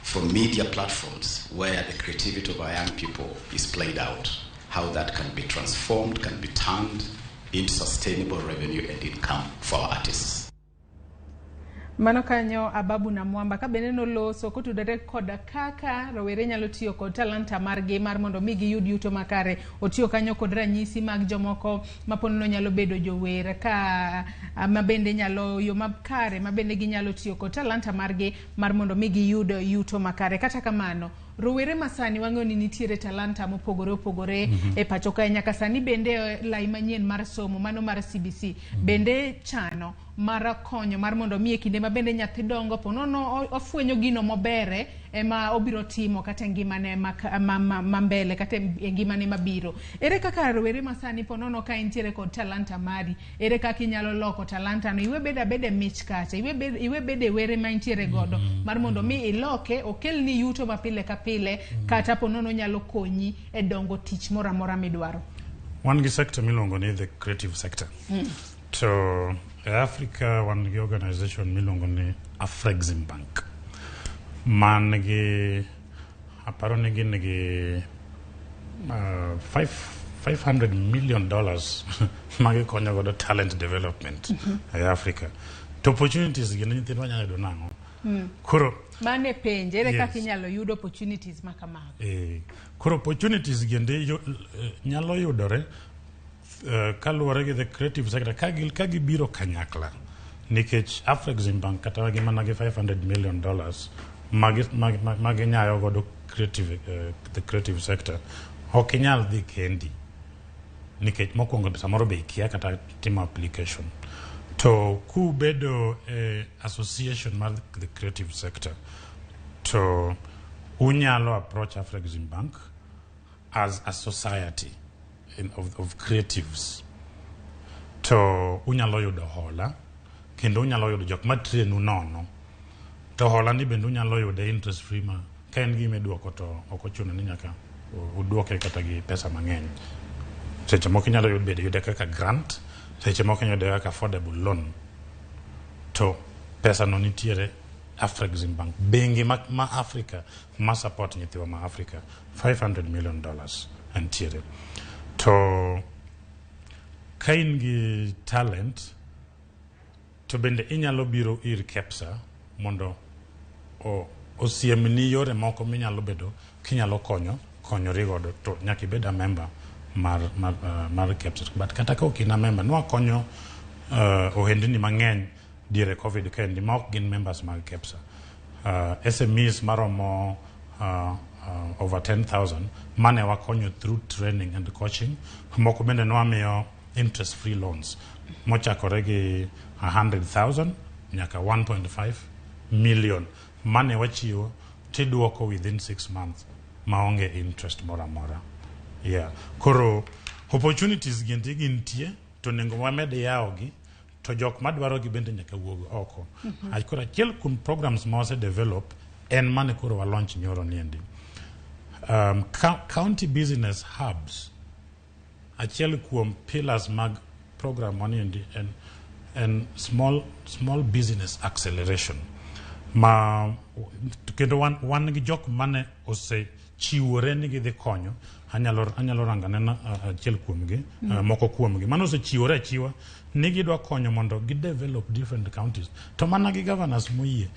from media platforms where the creativity of our young people is played out, how that can be transformed, can be turned into sustainable revenue and income for our artists. Mano kanyo Ababu na Mwamba ka beneno loso kotudore koda kaka rowere nyalo tiyo kod talanta margi mar mondo migi yud yuto makare. Otiyo kanyo kod ranyisi mag jomoko maponono nyalo bedo jower ka mabende nyalo yo makare mabende ginyalo tiyo kod talanta margi mar mondo migi yud yuto makare. Kata kamano rowere masani wang'oni nitiere talanta mopogore opogore e pacho ka nyaka sani bende lai manyien mar somo mano mar CBC bende chano mara konyo mar mondo mie kinde mabende nyathi dongo ponono ofwenyo gino mobere ema obiro timo kata ngimane mambele kata ngimane mabiro. Ere kaka rowere masani ponono ka intiere kod talanta mari, ere kaka inyalo loko talanta no iwe bede mich kacha, iwe bede were ma intiere godo mar mondo mi iloke okelni yuto mapile ka pile kata ponono nyalo konyi e dongo tich mora mora midwaro. Wan gi sector milongo ni the creative sector. To Africa wan gi organization milongo ni Afrexim Bank. Man gi aparo ni gin gi $500 million magi konyo godo talent development e Africa. To opportunities gin nyithindo nyalo yudo nango. Koro mane penje ere kaka inyalo yudo opportunities makamago. Koro opportunities ginde nyalo yudore kaluwore gi the creative sector kagi biro kanyakla nikech Afrexim Bank kata gi mana gi $500 million magi nyayo godo the creative sector ok inyal dhi kendi nikech mokwongo samoro be ikia kata timo application. To kubedo association mar the creative sector to unyalo approach Afrexim Bank as a society of creatives to unyalo yudo hola kendo unyalo yudo jok matrenu nono to hola ni bende unyalo yudo interest free ma ka en gima iduoko to ok ochuno ni nyaka uduoke kata gi pesa mang'eny. Seche moko inyalo yudo kaka grant, seche moko inyalo yudo kaka affordable loan. To pesa no nitiere Afrexim Bank bengi ma Africa ma support nyithiwa ma Africa $500 million nitiere. To ka in gi talent to bende inyalo biro ir KEPSA mondo osiemni yore moko minyalo bedo kinyalo konyori godo to nyaka ibed a member mar KEPSA. But kata ka ok ina member nwa konyo ohendni mang'eny diere COVID kendi ma ok gin members mag KEPSA. SMEs maromo over 10,000 mane wakonyo through training and coaching. Moko bende nwamiyo interest free loans mochakore gi 100,000 nyaka 1.5 million mane wachiwo tiduoko within 6 months maonge interest mora mora. Koro opportunities gintie to nengo wamede yaogi to jok madwaro gi bende nyaka wuog oko. Koro achiel kuom programs ma wase develop en mane koro wa launch nyoro niendi. County business hubs achiel kuom pillars mag program waniendi and small business acceleration ma kendo wan gi jok mane ose chiwore ni gi dhi konyo anyalo rangane achiel kuomgi moko kuomgi mano ose chiwore achiwa ni gidwa konyo mondo gi develop different counties to mana gi governors moyie.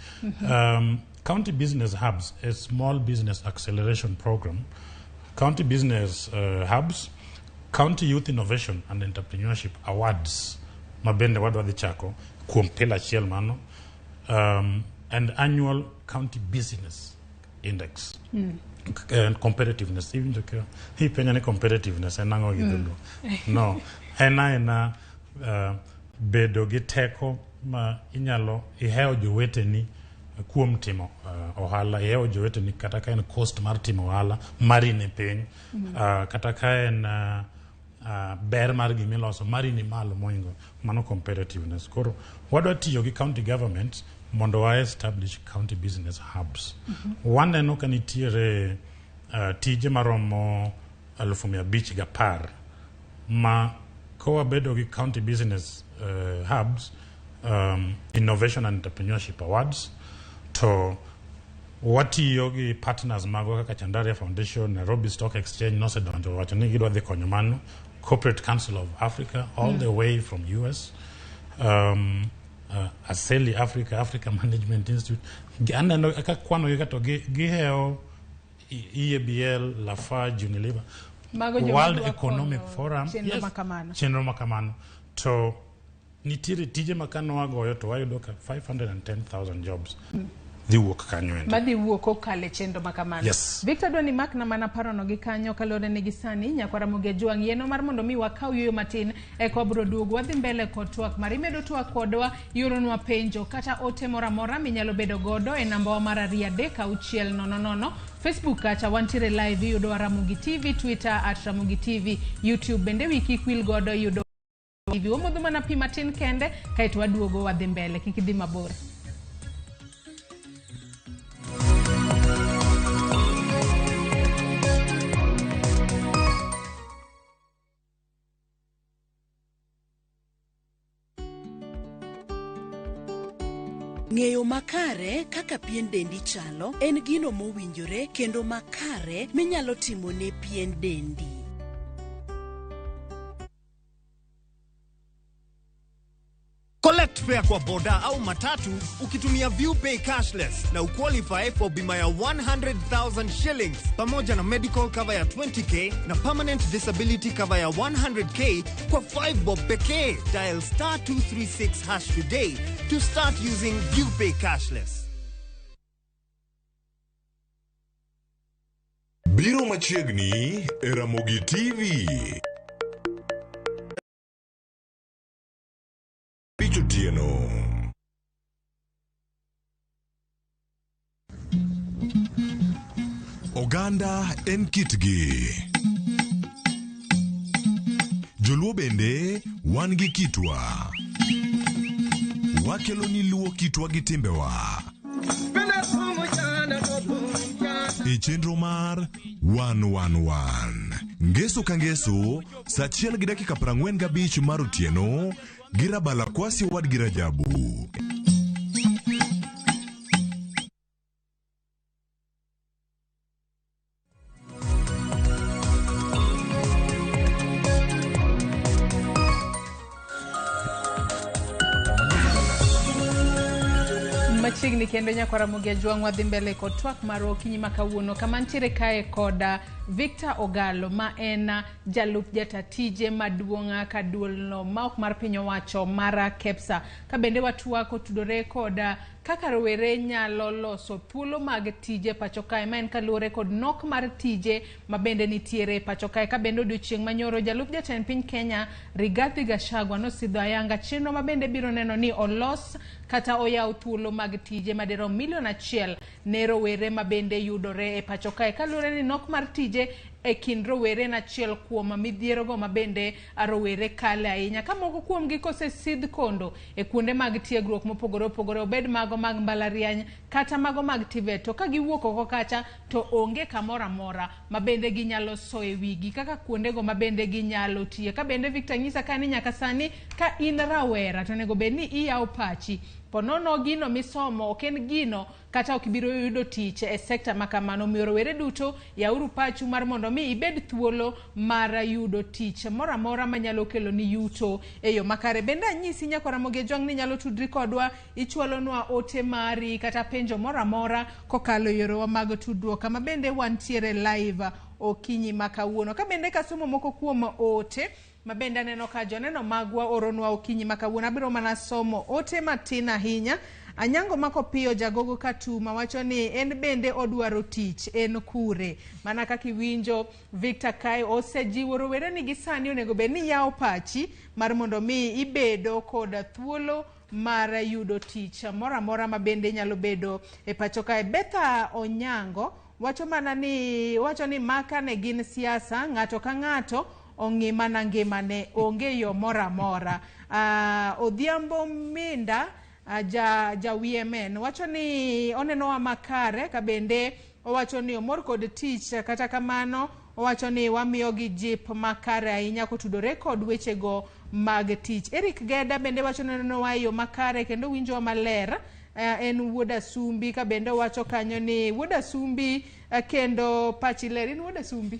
County business hubs, a small business acceleration program. County business hubs, county youth innovation and entrepreneurship awards mabende wadwa dhi chako kuom pila achiel mano and annual county business index and competitiveness even jo hi penya ni competitiveness en ang'o gi dholuo no en bedo gi teko ma inyalo ihewo joweteni kuom timo ohala, ihewo joweteni kata ka en cost mar timo ohala mari ni piny kata ka en ber mar gimiloso mari ni malo moingo mano competitiveness. Koro wadwa tiyo gi county government mondo wa establish county business hubs. Waneno ka nitiere tije maromo 510 ma kowa bedo gi county business hubs, innovation and entrepreneurship awards, to watiyo gi partners mago kaka Chandaria Foundation, Nairobi Stock Exchange nosedonjo wacho ni gidwa dhi konyo mano, Corporate Council of Africa all the way from US, Aseli Africa, Africa Management Institute. Aneno aka kwano gi kato giheo EABL, Lafarge, Unilever, World Economic Forum, chenro makamano. To nitiri tije makano wagoyo to wayudo ka 510,000 jobs. Dhi wuok kanyo ende. Madhi wuok okale chenro makamano. Yes. Victor doni mak na mana parono gi kanyo kalore ni gisani nyakwara Ramogi Juang yeno mar mondo mi wakaw yoyo matin e ko bro duogo wadhi mbele kod twak mari medo twak kodwa yoronwa penjo kata ote mora minyalo bedo godo e namba wa mar 36000. Facebook kacha wantiere live yudo Ramogi TV, Twitter @Ramogi TV, YouTube bende wiki kwil godo yudo TV. Omodho mana pi matin kende kaito waduogo wadhi mbele kikidhi mabor. Ng'eyo makare kaka pien dendi chalo en gino mowinjore kendo makare minyalo timo ne pien dendi. Collect fare kwa boda au matatu ukitumia ViewPay cashless na uqualify for bima ya 100,000 shillings pamoja na medical cover ya 20k na permanent disability cover ya 100k kwa 5 bob pekee. Dial *236# today to start using ViewPay cashless. Biro machiegni e Ramogi TV. Tieno. Oganda en kitgi. Joluo bende wan gi kitwa. Wakelo ni luo kitwa gi timbewa. E chenro mar 111. Ngeso ka ngeso, saa 1:45 mar otieno, gira bala kwasi wad gira jabu. Machiegni kendo nyakwara Ramogi Juang wadhi mbele kod twak mar okinyi makawuono kama ntiere kae koda Victor Ogalo ma en jalup jata tije maduonga kaduolno maok mar piny owacho mara KEPSA. Ka bende watwako tudore koda kaka rowere nyalo loso thuolo mag tije pacho kae ma en kaluore kod nok mar tije ma bende nitiere pacho kae. Ka bende odiochieng' manyoro jalup jatend piny Kenya Rigathi Gachagua nosidho ayanga chenro ma bende biro neno ni olos kata oyaw thuolo mag tije madero 1 million ne rowere ma bende yudore e pacho kae. Kaluore ni nok mar tije e kin rowere na chiel kuom midhiero go mabende rowere kale ahinya. Ka moko kuom gi kose sidh kondo e kuonde mag tiegruok mopogore opogore, obed mago mag mbalariany kata mago mag TVET, to ka giwuok oko kacha to onge kamoro amora mabende ginyalo soe wigi kaka kuonde go mabende ginyalo tiye. Ka bende Victor nyisa ka ni nyaka sani ka in rawera to nego bed ni iyaw pachi ponono gino misomo oken gino kata okibiro yudo tich e sekta makamano. Miyo rowere duto yauru pachu mar mondo mi ibed thuolo mar yudo tich mora mora manyalo kelo ni yuto e yo makare. Bende anyisi nyakwara Ramogi Juang ni nyalo tudri kodwa ichwalonwa ote mari kata penjo mora mora kokalo yorowa mag tudruok kama bende wantiere live okinyi makawuono. Ka bende kasomo moko kuom ote mabende aneno ka joneno magwa oronwa okinyi makawuono. Abiro mana somo ote matin ahinya. Anyango mako piyo jagogo Katuma wacho ni en bende odwaro tich, en kure. Mana kaka iwinjo Victor Kai osejiwo rowere ni gisani onego bed ni yawo pachi mar mondo mi ibedo koda thuolo mar yudo tich moro amora ma bende nyalo bedo e pacho kae. Betha Onyango wacho ni maka ne gin siasa, ng'ato ka ng'ato ong'i mana ngimane, onge yo moro amora. Odhiambo Minda ja WMN wacho ni oneno makare ka bende owacho ni omor kod tich, kata kamano owacho ni wamiyo gi jip makare ahinya kotudore kod wechego mag tich. Eric Geda bende wacho ni oneno wayo makare kendo winjo maler. En wuoda Sumbi ka bende wacho kanyo ni wuoda Sumbi kendo pachiler in wuoda Sumbi.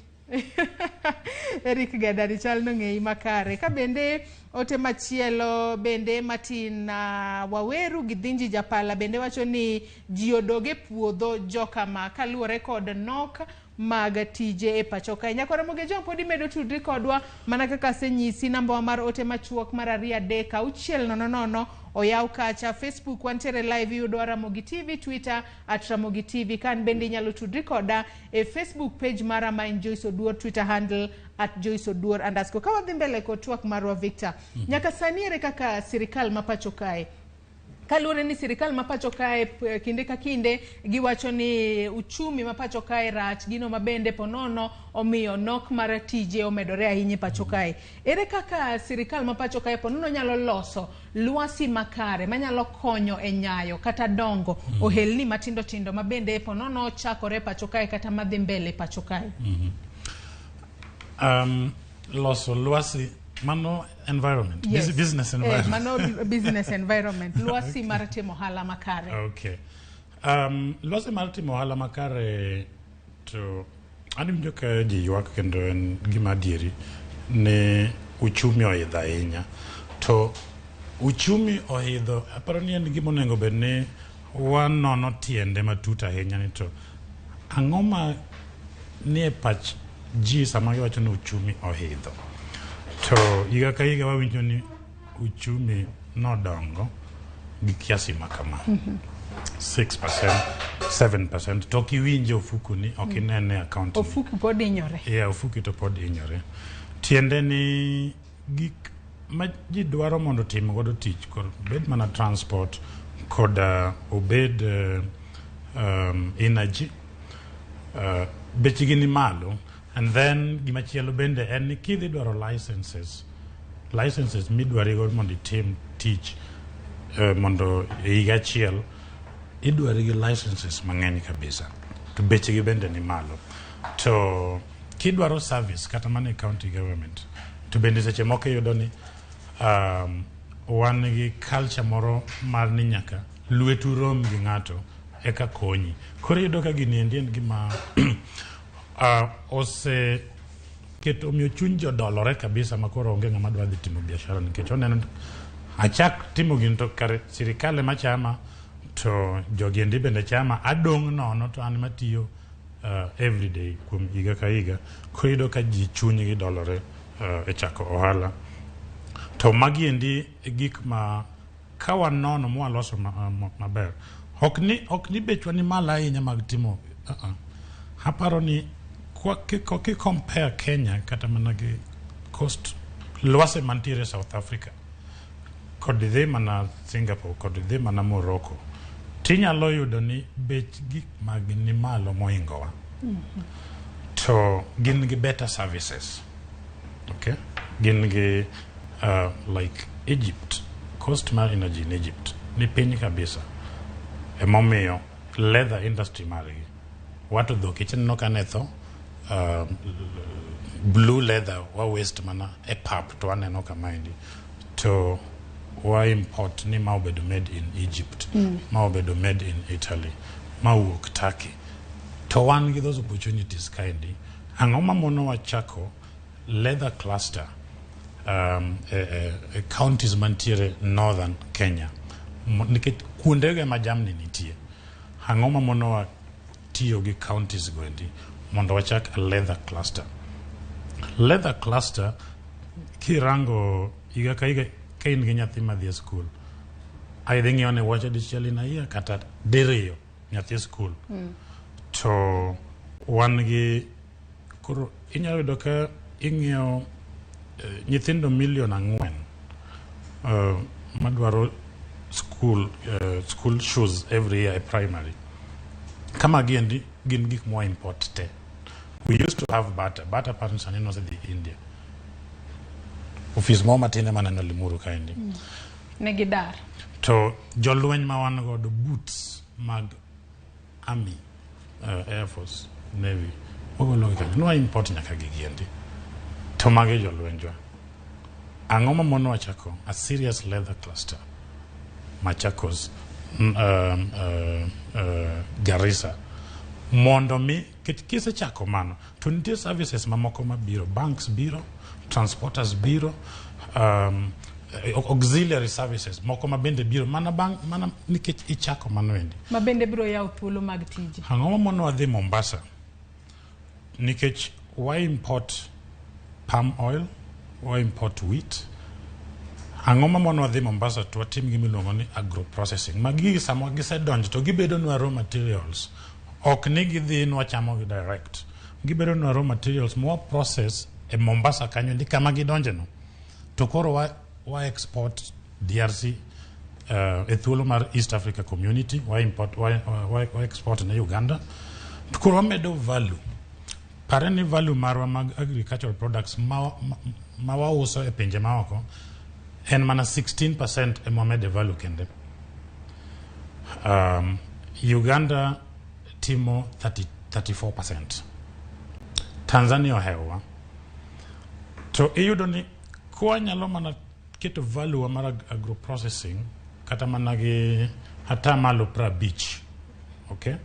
Eric Geda richal no ng'ei makare. Ka bende ote machielo bende Martin Waweru Gidhinji Japala bende wacho ni ji odoge puodho joka ma kaluwore kod nok mag tije e pacho kae. Nyakore moge jom podi medo tudri kodwa mana kaka senyisi. Namba mar ote machuok mar 2-3-600 oyaw kacha. Facebook wantere live yudo Ramogi TV, Twitter @Ramogi TV. Kan bende nyalo tudri koda e Facebook page mara ma Joyce Oduor, Twitter handle @Joyce Oduor _ Kawa dhi mbele ko twak marwa Victor. Nyaka sani ere kaka sirikal ma pacho kae. Kalure ni sirikal ma pacho kae kinde ka kinde giwacho ni uchumi ma pacho kae rach, gino mabende ponono omiyo nok mar tije omedore ahinya pacho kae. Ere kaka sirikal ma pacho kae ponono nyalo loso lwasi makare manyalo konyo e nyayo kata dongo ohelni matindo tindo mabende ponono chakore pacho kae kata madhi mbele pacho kae. Loso lwasi mano environment, yes. Business environment. Mano business environment. Lwasi mar timo ohala makare. Okay. Lwasi mar timo ohala makare to animjo ka ji ywak kendo en gima adieri ne uchumi oidho ahinya. To uchumi oidho, aparo ni en gima onego bed ni wanono tiende matut ahinya ni to ang'o ma nie pach ji sama giwacho ni uchumi oidho. To higa ka higa wawinjo ni uchumi nodongo gi kiasi makama 6%, 7%. To kiwinjo ofuku ni okinene account ni ofuku pod inyore. Yeah, ofuku to pod inyore. Tiende ni gik ma ji dwaro mondo tim godo tich kod bed mana transport kod obed energy bechigi ni malo. And then gimachielo bende en ni kidhi dwaro licenses midwari go mondo itim tich mondo higa achiel idwari gi licenses mang'eny kabisa, to bechgi bende ni malo. To kidwaro service kata mana county government to bende seche moko yudo ni wan gi culture moro mar ni nyaka lwetu rom gi ng'ato eka konyi. Koro yudo ka gini en gima ose keto miyo chuny jodolore kabisa makoro onge ng'ama dwa dhi timo biashara nikech oneno achak timo gini to kare sirikal ema chama to jogiendi bende chama, adong' nono to an matiyo everyday kuom higa ka higa. Koro yudo ka ji chunygi dolore e chako ohala. To magiendi gik ma ka wanono mwaloso maber ok ni bechwa ni malo ahinya mag timo aparo ni koki compare Kenya kata mana gi coast lwase mantiere South Africa kod dhi mana Singapore kod dhi mana Morocco, tinyalo yudo ni bech gik mag ni malo moingowa. To gin gi better services. Okay, gin gi like Egypt, cost mar energy in Egypt ni piny kabisa. Emomiyo leather industry margi watu dhoki chenno kanetho blue leather wa waste mana e pap to aneno kamaendi to wa import ni ma obedo made in Egypt, ma obedo made in Italy, ma wuok Turkey. To wan gi those opportunities kaendi. Ang'o ma mono wachako leather cluster counties mantiere northern Kenya nikech kuondege ma jamni nitie. Ang'o ma mono wa tiyo gi counties goendi mondo wachak a leather cluster. Leather cluster kirango iga ka in gi nyathi madhi school ai dhi ng'iyo ne wacha dichiel in aiya kata diriyo nyathi school to wan gi koro inyalo yudo ka ing'iyo nyithindo 4,000,000 madwaro school shoes every year primary kama gin gik mo import te. We used to have butter parents and in India. Office mo matine maneno Limuru kaindi. Negidar. To jolweny ma wan go the boots mag army, air force, navy. Ogo logika. No import nyaka gigiendi. To mage jolweny jo. Angoma mono wachako a serious leather cluster. Machakos Garissa. Mondo mi kise chako mano to nitie services mamoko mabiro, banks biro, transporters biro, auxiliary services moko mabende biro mana nikech ichako mano endi mabende biro yaw thuolo mag tije. Ang'o mono wadhi Mombasa nikech wa import palm oil, wa import wheat. Ang'o mono wadhi Mombasa to watim gimiluongo ni agro processing. Magi samo gisedonjo to gibedo nwa raw materials. Ok ni gidhi nwa chamo gi direct. Gibedo nwa raw materials more process e Mombasa kanyo ndi kama gidonje no. To koro wa export DRC e thuolo mar East Africa Community, wa import wa export na Uganda. To koro medo value. Pareni value marwa mag agricultural products ma wa uso e pinje maoko en mana 16% e momed value kende. Uganda timo 34%. Tanzania ohewa. To iyudo ni kwa nyalo mana keto value mar agro processing kata mana gi hata malo pra beach. Okay?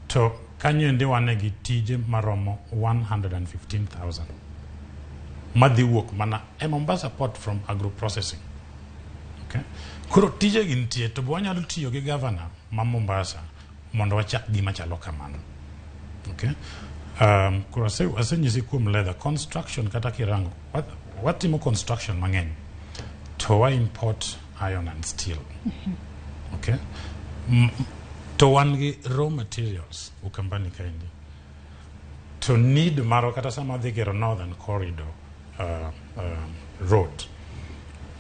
To kanyo ndi wane gi tije maromo 115,000. Madhi wuok mana e Mombasa port from agro processing. Okay? Kuro tije gintie to bwanyalo tiyo gi governor ma Mombasa mondo wachak gima chalo kamano. Okay? Kuro asenyisi kuom leather construction kata kirango. Watimo construction mang'eny. To wa import iron and steel. Okay? To wan gi raw materials ukambani kaindi. To need maro kata sama dhi gero northern corridor road.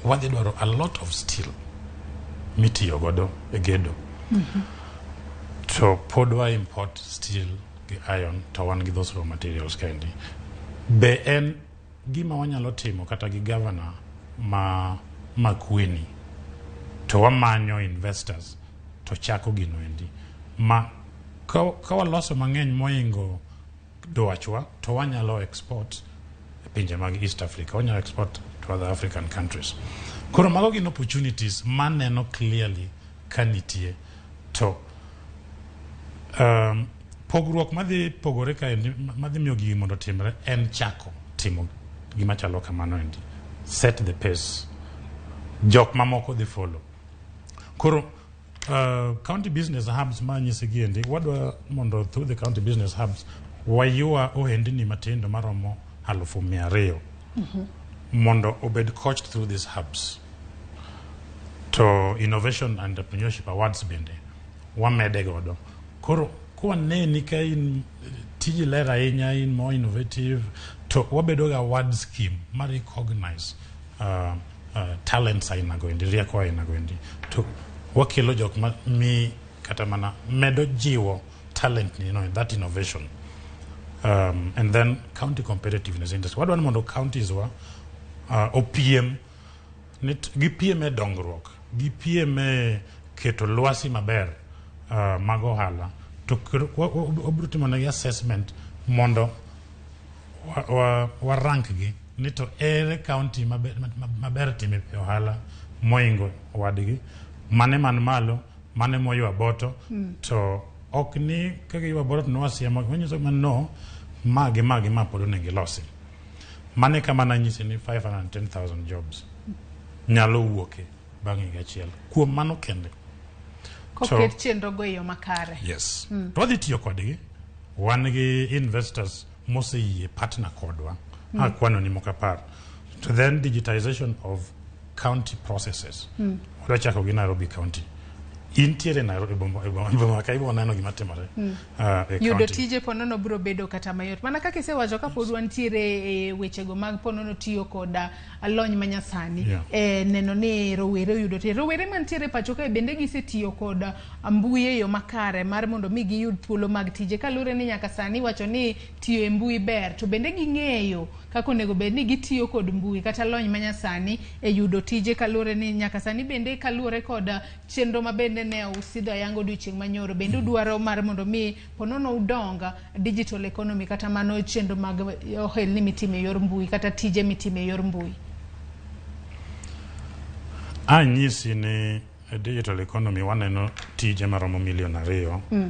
Wadhi dwaro a lot of steel mitiyo godo e gedo. To podwa import steel gi iron to wan gi those raw materials kaindi. Be en gima wanyalo timo kata gi governor ma Kweni to wamanyo investors to chako gino endi ma kawa loso mang'eny moingo dwachwa to wanyalo export pinje mag East Africa, wanyalo export to other African countries. Koro mago gin opportunities maneno clearly kanitie to pogruok madhi pogore ka endi madhi miyo gigi mondo timre en chako timo gima chalo kamano endi. Set the pace. Jok mamoko dhi follow. Koro county business hubs manyisi giendi wadwa mondo through the county business hubs wayua ohendni matindo maromo 200,000 mondo obed coached through these hubs. To innovation and entrepreneurship awards bende wamede godo. Koro kwa neni ka in tiji lera ahinya, in more innovative to wabedo ga award scheme ma recognize talents aina goendi, rieko aina goendi. To wakelo jok ma mi kata mana medo jiwo talent ni, that innovation. And then county competitiveness industry. Wadwan mondo counties wa OPM gi PM dongruok, gi PM keto lwasi maber mag ohala. To obrutimo na assessment mondo wa rank gi ni to ere county maber time ohala moingo wadgi, mane man malo, mane moywa boto. To ok ni kaka ywa boto no wasiemo wanyiso man no magi ma podo negi losi. Mane kama na nyisi ni 510,000 jobs nyalo wuoke bangi gachiel kuom mano kende. Koket chenro go yo makare. Yes. To wadhi tiyo kodgi. Wan gi investors moseyie partner kodwa. Akwano ni mokapar. to then digitization of county processes. Wachako gi Nairobi County. Intiere Nairobi boma ka ibo neno gima timore. Yudo tije ponono biro bedo kata mayot. Mana kaka isewacho ka pod wantiere wechego mag ponono tiyo koda alony manyasani. Neno ni rowere yudo tije. Rowere mantiere pacho ka bende gisetiyo koda mbui e yo makare mar mondo mi giyud thuolo mag tije. Kalure ni nyaka sani wacho ni tiyo e mbui ber. To bende ging'eyo kako nego bed ni gitiyo kod mbui kata lony manyasani e yudo tije. Kalure ni nyaka sani bende kalure koda chenro mabende ne usidho yango odiochieng' manyoro bende udwaro mar mondo mi ponono udonga digital economy kata mano chenro mag ohelni mitime yor mbui kata tije mitime yor mbui. Anyisi ni digital economy waneno tije maromo milion 2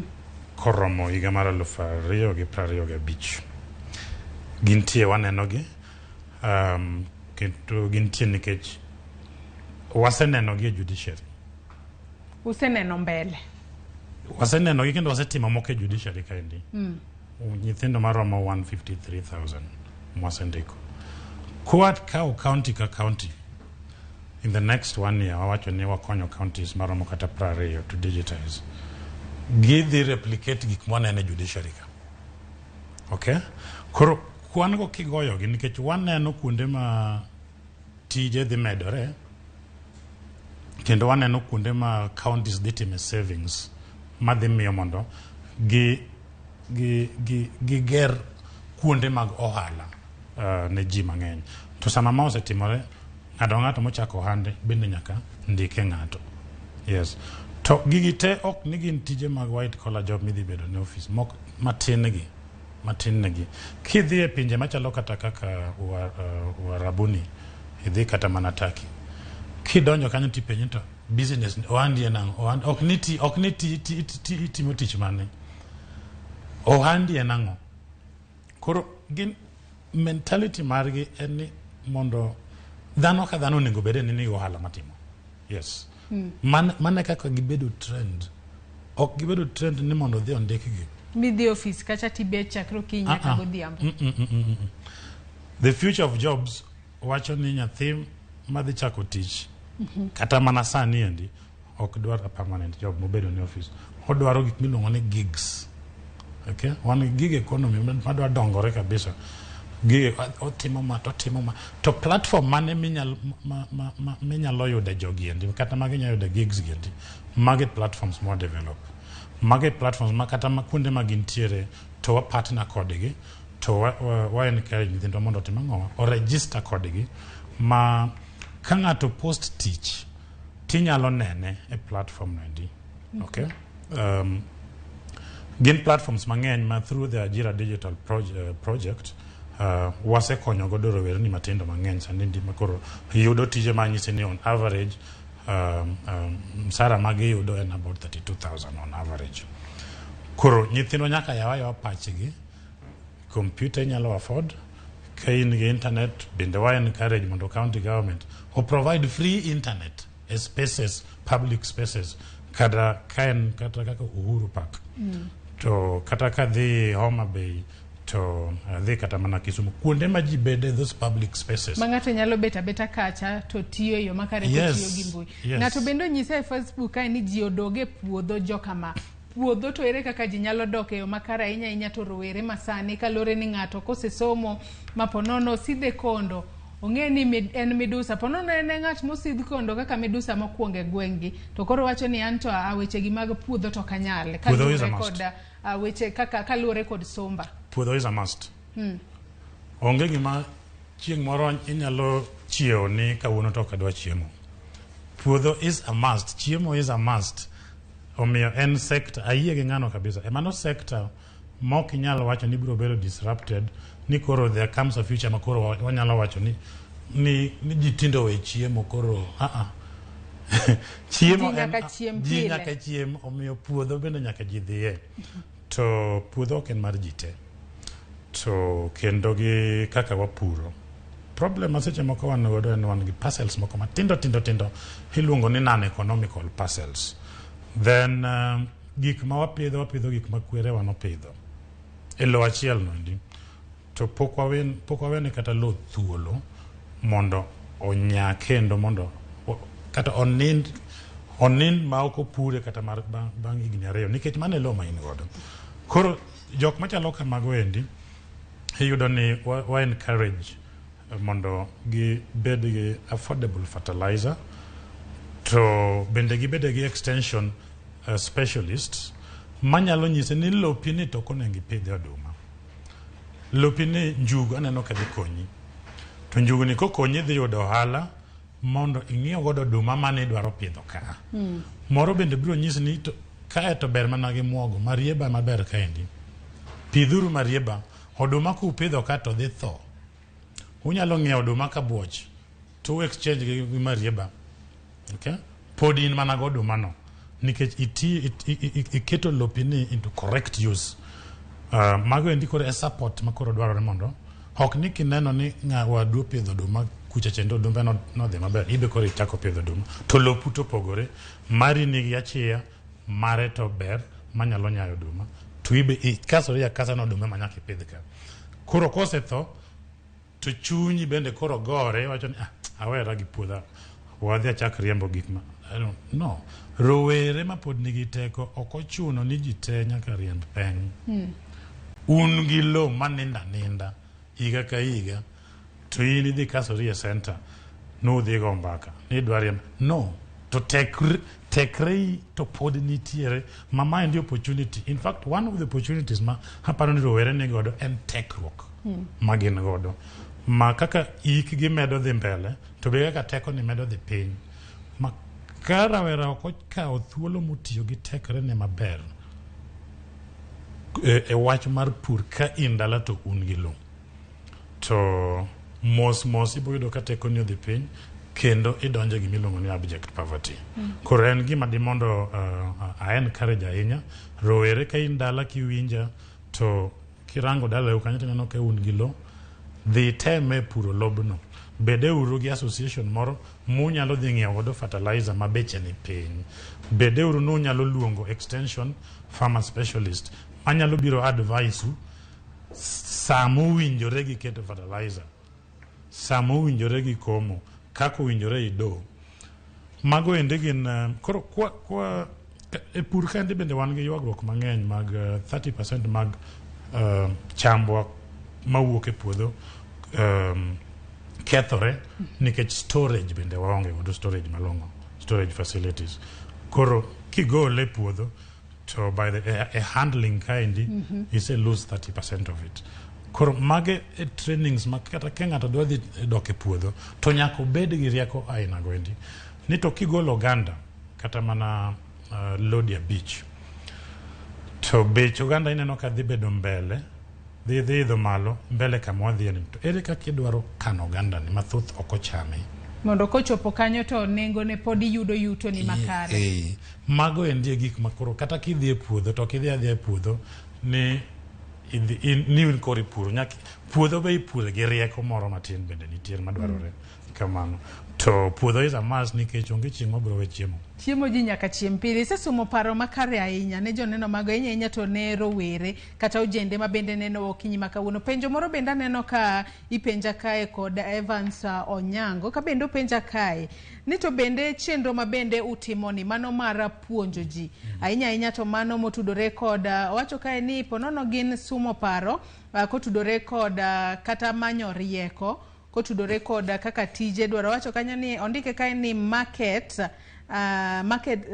koromo higa mar 2025. Gintie waneno gi kendo gintie nikech waseneno gi judiciary. Useneno mbele. Waseneno gi kendo wasetimo moke judiciary kaendi. Nyithindo maromo 153,000 mwasendiko. Kuat kao county ka county. In the next 1 year, wawacho ni wakonyo counties maromo kata 20 to digitize. Gidhi replicate gik mwanene judiciary ka. Okay? Koro kwan go kigoyo gi nikech waneno kuonde ma tije dhi medore. Kendo waneno kuonde ma counties dhi time savings madhi miyo mondo ger kuonde mag ohala ne ji mang'eny. To sama ma osetimore, ng'ato mochako ohande bende nyaka ndike ng'ato. Yes. To gigi te ok ni gin tije mag white collar job midhi bedo ne office mok matin negi. Kidhi e pinje machalo kata kaka Warabuni, idhi kata mana Turkey. Kidonjo kanyo tipenjo to business ohandi enang ok ni timo tich mane. Ohandi enango. Koro gin mentality margi en ni mondo dhano ka dhano nego bede ni ohala matimo. Yes. Mane kaka gibedo trend. Ok gibedo trend ni mondo dhi ondiki gi. Midhi office kacha tibet chakro kinya ka godhiambo. The future of jobs wacho ni nyathi madhi chako tich. Kata mana sani endi ok dwar a permanent job mobedo ni office. Odwaro gik miluongo ni gigs. Okay? Wan gig economy madwa dongore kabisa. Gig otimo ma. To platform mane minyalo yude jogi endi kata maginya yude gigs endi. Market platforms more develop. Market platforms makata makunde magintiere to wa partner kodgi to wa encourage nyithindo mondo otim ang'o o register kodgi ma ka ng'ato post tich tinyalo nene e platform nendi. Okay? Gin platforms mang'eny ma through the Ajira Digital Project wasekonyo godo rowere ni matindo mang'eny sani ndi makoro yudo tije manyisi ni on average msara magi yudo en about 32,000 on average. Koro nyithindo nyaka yawa pachgi computer nyalo afford kain gi internet bende wa encourage mondo county government or provide free internet spaces, public spaces kata kaka Uhuru Park. To kata kadhi Homa Bay to dhi kata mana Kisumu kuonde ma ji bede those public spaces mang'ato nyalo beta kacha to tiyo yo makare tiyo gi mbui. Ng'ato bendo nyisa e Facebook ka ni ji odoge puodho jokama puodho to ere kaka ji nyalo dok e yo makare ahinya to rowere masani kalore ni ng'ato kosesomo maponono sidhe kondo ong'e ni en midusa ponono en ng'at mosidh kondo kaka midusa mokwongo e gweng'gi to koro wacho ni anto weche gi mag puodho to kanyal kalure koda weche kaka kalure kod somba. Puodho is a must. Onge gima chieng' moro inyalo chiewo ni kawuono to kadwa chiemo. Puodho is a must. Chiemo is a must. Omiyo en sector ayie gi ng'ano kabisa. Emano sector mok inyalo wacho ni biro bedo disrupted ni koro there comes a future ma koro wanyalo wacho ni ji tindo we chiemo koro chiemo ji nyaka chiem omiyo puodho bende nyaka ji dhiye. To puodho ok en mar ji te. To kendo gi kaka wapuro. Problem maseche moko wan godo en wan gi parcels moko matindo iluongo ni non-economical parcels. Then gik ma wapidho gik ma kwere wan opidho. E lo achiel no ndi. To pok wawene kata lo thuolo mondo onya kendo mondo kata onind ma ok opure kata mar bang' higni ariyo nikech mano e lo ma in godo. Koro jok machalo kamago endi iyudo ni wa encourage mondo gibed gi affordable fertilizer to bende gibed gi extension specialists manyalo nyise ni lopi ni to konengi pidhe oduma. Lopi ni njugu aneno ka dhi konyi, to njugu ni kokonyi dhi yudo ohala mondo ing'iew godo oduma mane idwaro pidho ka. Moro bende biro nyisi ni to kae to ber mana gi muogo, marieba maber kaendi. Pidhuru marieba, oduma kupidho ka to dhi tho. Unyalo ng'iewo oduma ka buoch to exchange gi marieba. Okay? Pod in mana go oduma no. Nikech iketo lopi ni into correct use. Mago endi koro e support makoro dwarore mondo ok ni kineno ni ng'awa dwa pidho oduma kucha chendo odumbe no dhi maber, ibe koro ichako pidho oduma to lopu to pogore, mari nigi achia mare to ber manyalo nyayo oduma to ibe ikasore yakasa no oduma manyaka ipidh ka. Koro kosetho to chunyi bende koro gore wacho ni awera gi puodha wadhi achak riembo gik ma no. Rowere ma pod nigi teko ok ochuno ni ji te nyaka riemb peng. Un gi lo maninda higa ka higa to in idhi kasori e center nudhi go mbaka ni dwari no to tekre to pod nitiere mama and opportunity. In fact, one of the opportunities ma haparo ni rowere ni godo en tekruok magin godo ma kaka ik gi medo dhi mbele to be kaka teko ni medo dhi piny ma karawera ok okawo thuolo mutiyo gi tekre ne maber e wach mar pur ka indala to un gi lo to mos iboyudo ka teko ni odhi piny kendo idonjo gi milongo ni abject poverty. Koro en gima di mondo a encourage ahinya rowere ka indala kiwinja to kirango dala u kanyo tineno ka un gi lo dhi teme puro lobno. Bede uru gi association moro munyalo dhi ng'iewo godo fertilizer ma beche ni piny. Bede uru nunyalo luongo extension farmer specialist manyalo biro advice u samo winjore gi keto fertilizer, samo winjore gi komo, kako winjore ido. Mago ende gin koro kwa e pur kende bende wan gi ywagruok mang'eny mag 30% mag chambwa mawuok e puodho kethore nikech storage bende waonge godo storage malong'o, storage facilities. Koro kigole puodho to by the handling kind is a lose 30% of it. Koro mage trainings makata ka ng'ato dwa dhi dok e puodho to nyaka obed gi rieko aina goendi ni to kigolo oganda kata mana Lodia Beach to bech oganda ineno ka dhi bedo mbele dhi idho malo mbele kama wadhi ni to ere kaka idwaro kano oganda ni mathoth ok ochame mondo kochopo kanyo to nengo ne pod yudo yuto ni makare. Mago endie gik makoro kata kidhi e puodho to kidhi adhi e puodho ni ni kori puro nyaki puodho be ipuro gi rieko moro matin bende nitiere madwarore kamano to puodho is a must nikech onge chieng' mabiro we chiemo ji nyaka chiem pile. Sesumo paro makare ahinya ne joneno mago ahinya to ne rowere kata ojende ma bende neno okinyi makawuono. Penjo moro bende aneno ka ipenja kae kod Evans Onyango ka bende penja kae ni to bende chenro ma bende utimo ni mano mara puonjo ji ahinya to mano motudore kod wacho kae ni ponono gin sumo paro kotudore kod kata manyo rieko kotudore kod kaka tije dwaro. Wacho kanyo ni ondike kae ni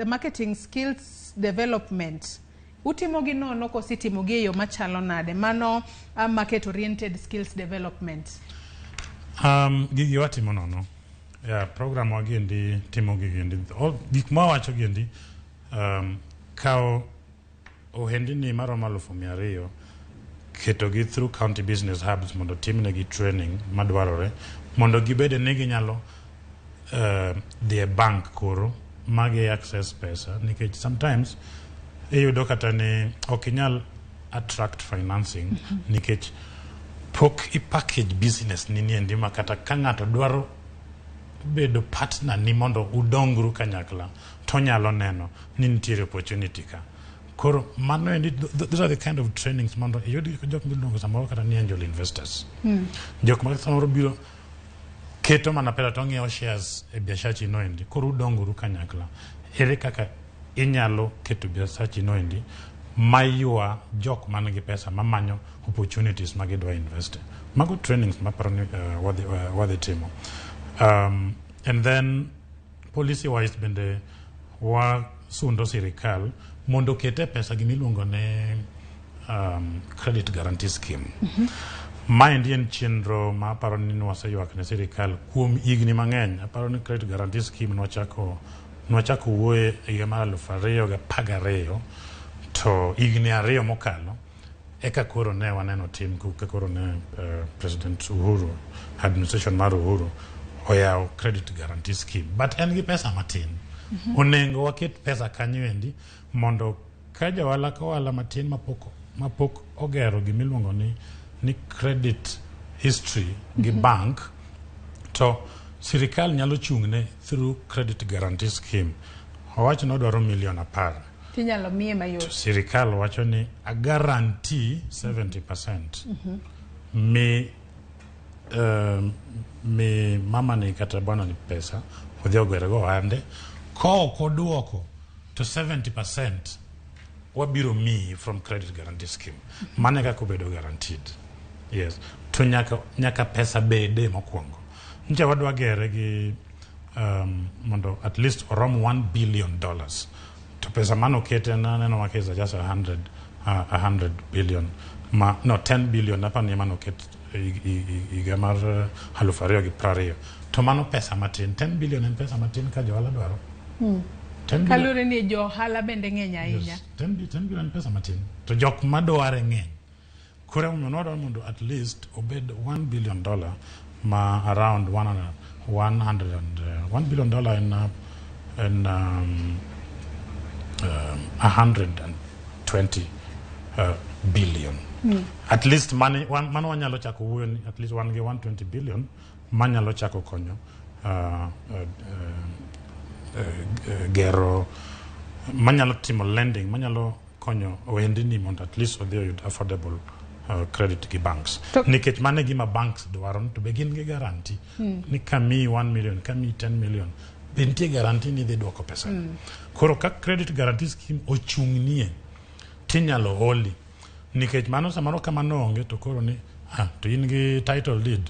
marketing skills development. Utimo gi nono ko sitimo gi yo machalo nade mano market oriented skills development. Gigi watimo nono program wagendi timo gigendi gik ma wacho gendi kao ohendi ni maro malufu 200 keto gi through county business hubs mondo timne gi training madwarore mondo gibede ne ginyalo the bank koro magi access pesa nikech sometimes iyudo kata ni okinyal attract financing nikech pok i-package business nini endi makata ka ng'ato dwaro bedo partner ni mondo udongru kanyakla to nyalo neno ni nitiere opportunity ka. Koro mano endi those are the kind of trainings mondo yudi jok miluongo samoro kata ni angel investors. Jok ma samoro biro keto mana pesa to ng'iewo shares e biashachi noendi koro udonguru kanyakla ere kaka inyalo keto biashachi noendi mayua jok man gi pesa mamanyo opportunities magidwa invest mago trainings maparo ni wadhi timo and then policy wise bende wasundo sirikal mondo kete pesa gimiluongo ne credit guarantee scheme maendi en chenro ma aparo ni waseyuak ne sirikal kuom higni mang'eny. Aparo ni credit guarantee scheme nwachako wuoye e higa mar 2012 to higni 2 mokalo eka koro ne waneno tim ka koro ne President Uhuru administration mar Uhuru oyawo credit guarantee scheme but en gi pesa matin. Onengo waket pesa kanyo endi mondo ka jawala kawala matin mapok ogero gimiluongo ni credit history gi bank to sirikal nyalo chung'ne through credit guarantee scheme. Owacho ni odwaro $1,000,000 tinyalo miye mayot. Sirikal wacho ni a guarantee 70%. Mi mama ni kata bwana ni pesa odhi ogwerego ohande ko duoko to 70% wabiro mi from credit guarantee scheme. Mane kaka obedo guaranteed. Yes. To nyaka pesa bede mokwongo. Nje wadwa gere gi mondo at least orom $1 billion. To pesa mano kete na neno makeza just 100 billion. No, 10 billion napa ni mano kete iga mar 2020. To mano pesa matin. 10 billion en pesa matin ka jowala dwaro. Kalure ni jo hala bende ng'eny ahinya. Yes, 10 billion pesa matin. To jok madware ng'eny. Kure umenodwa mondo at least obed $1 billion ma around $1 billion in 120 billion. At least money mano wanyalo chako wuoyo ni at least 120 billion manyalo chako konyo gero manyalo timo lending manyalo konyo ohendni mondo at least odhi oyud affordable credit gi banks. Nikech mane gima banks dwaro to begin gi guarantee ni kami 1 million kami 10 million bentie guarantee ni dhi duoko pesa. Koro ka credit guarantee scheme ochung'nie tinyalo holi nikech mano samaro kamano onge to koro ni to in gi title deed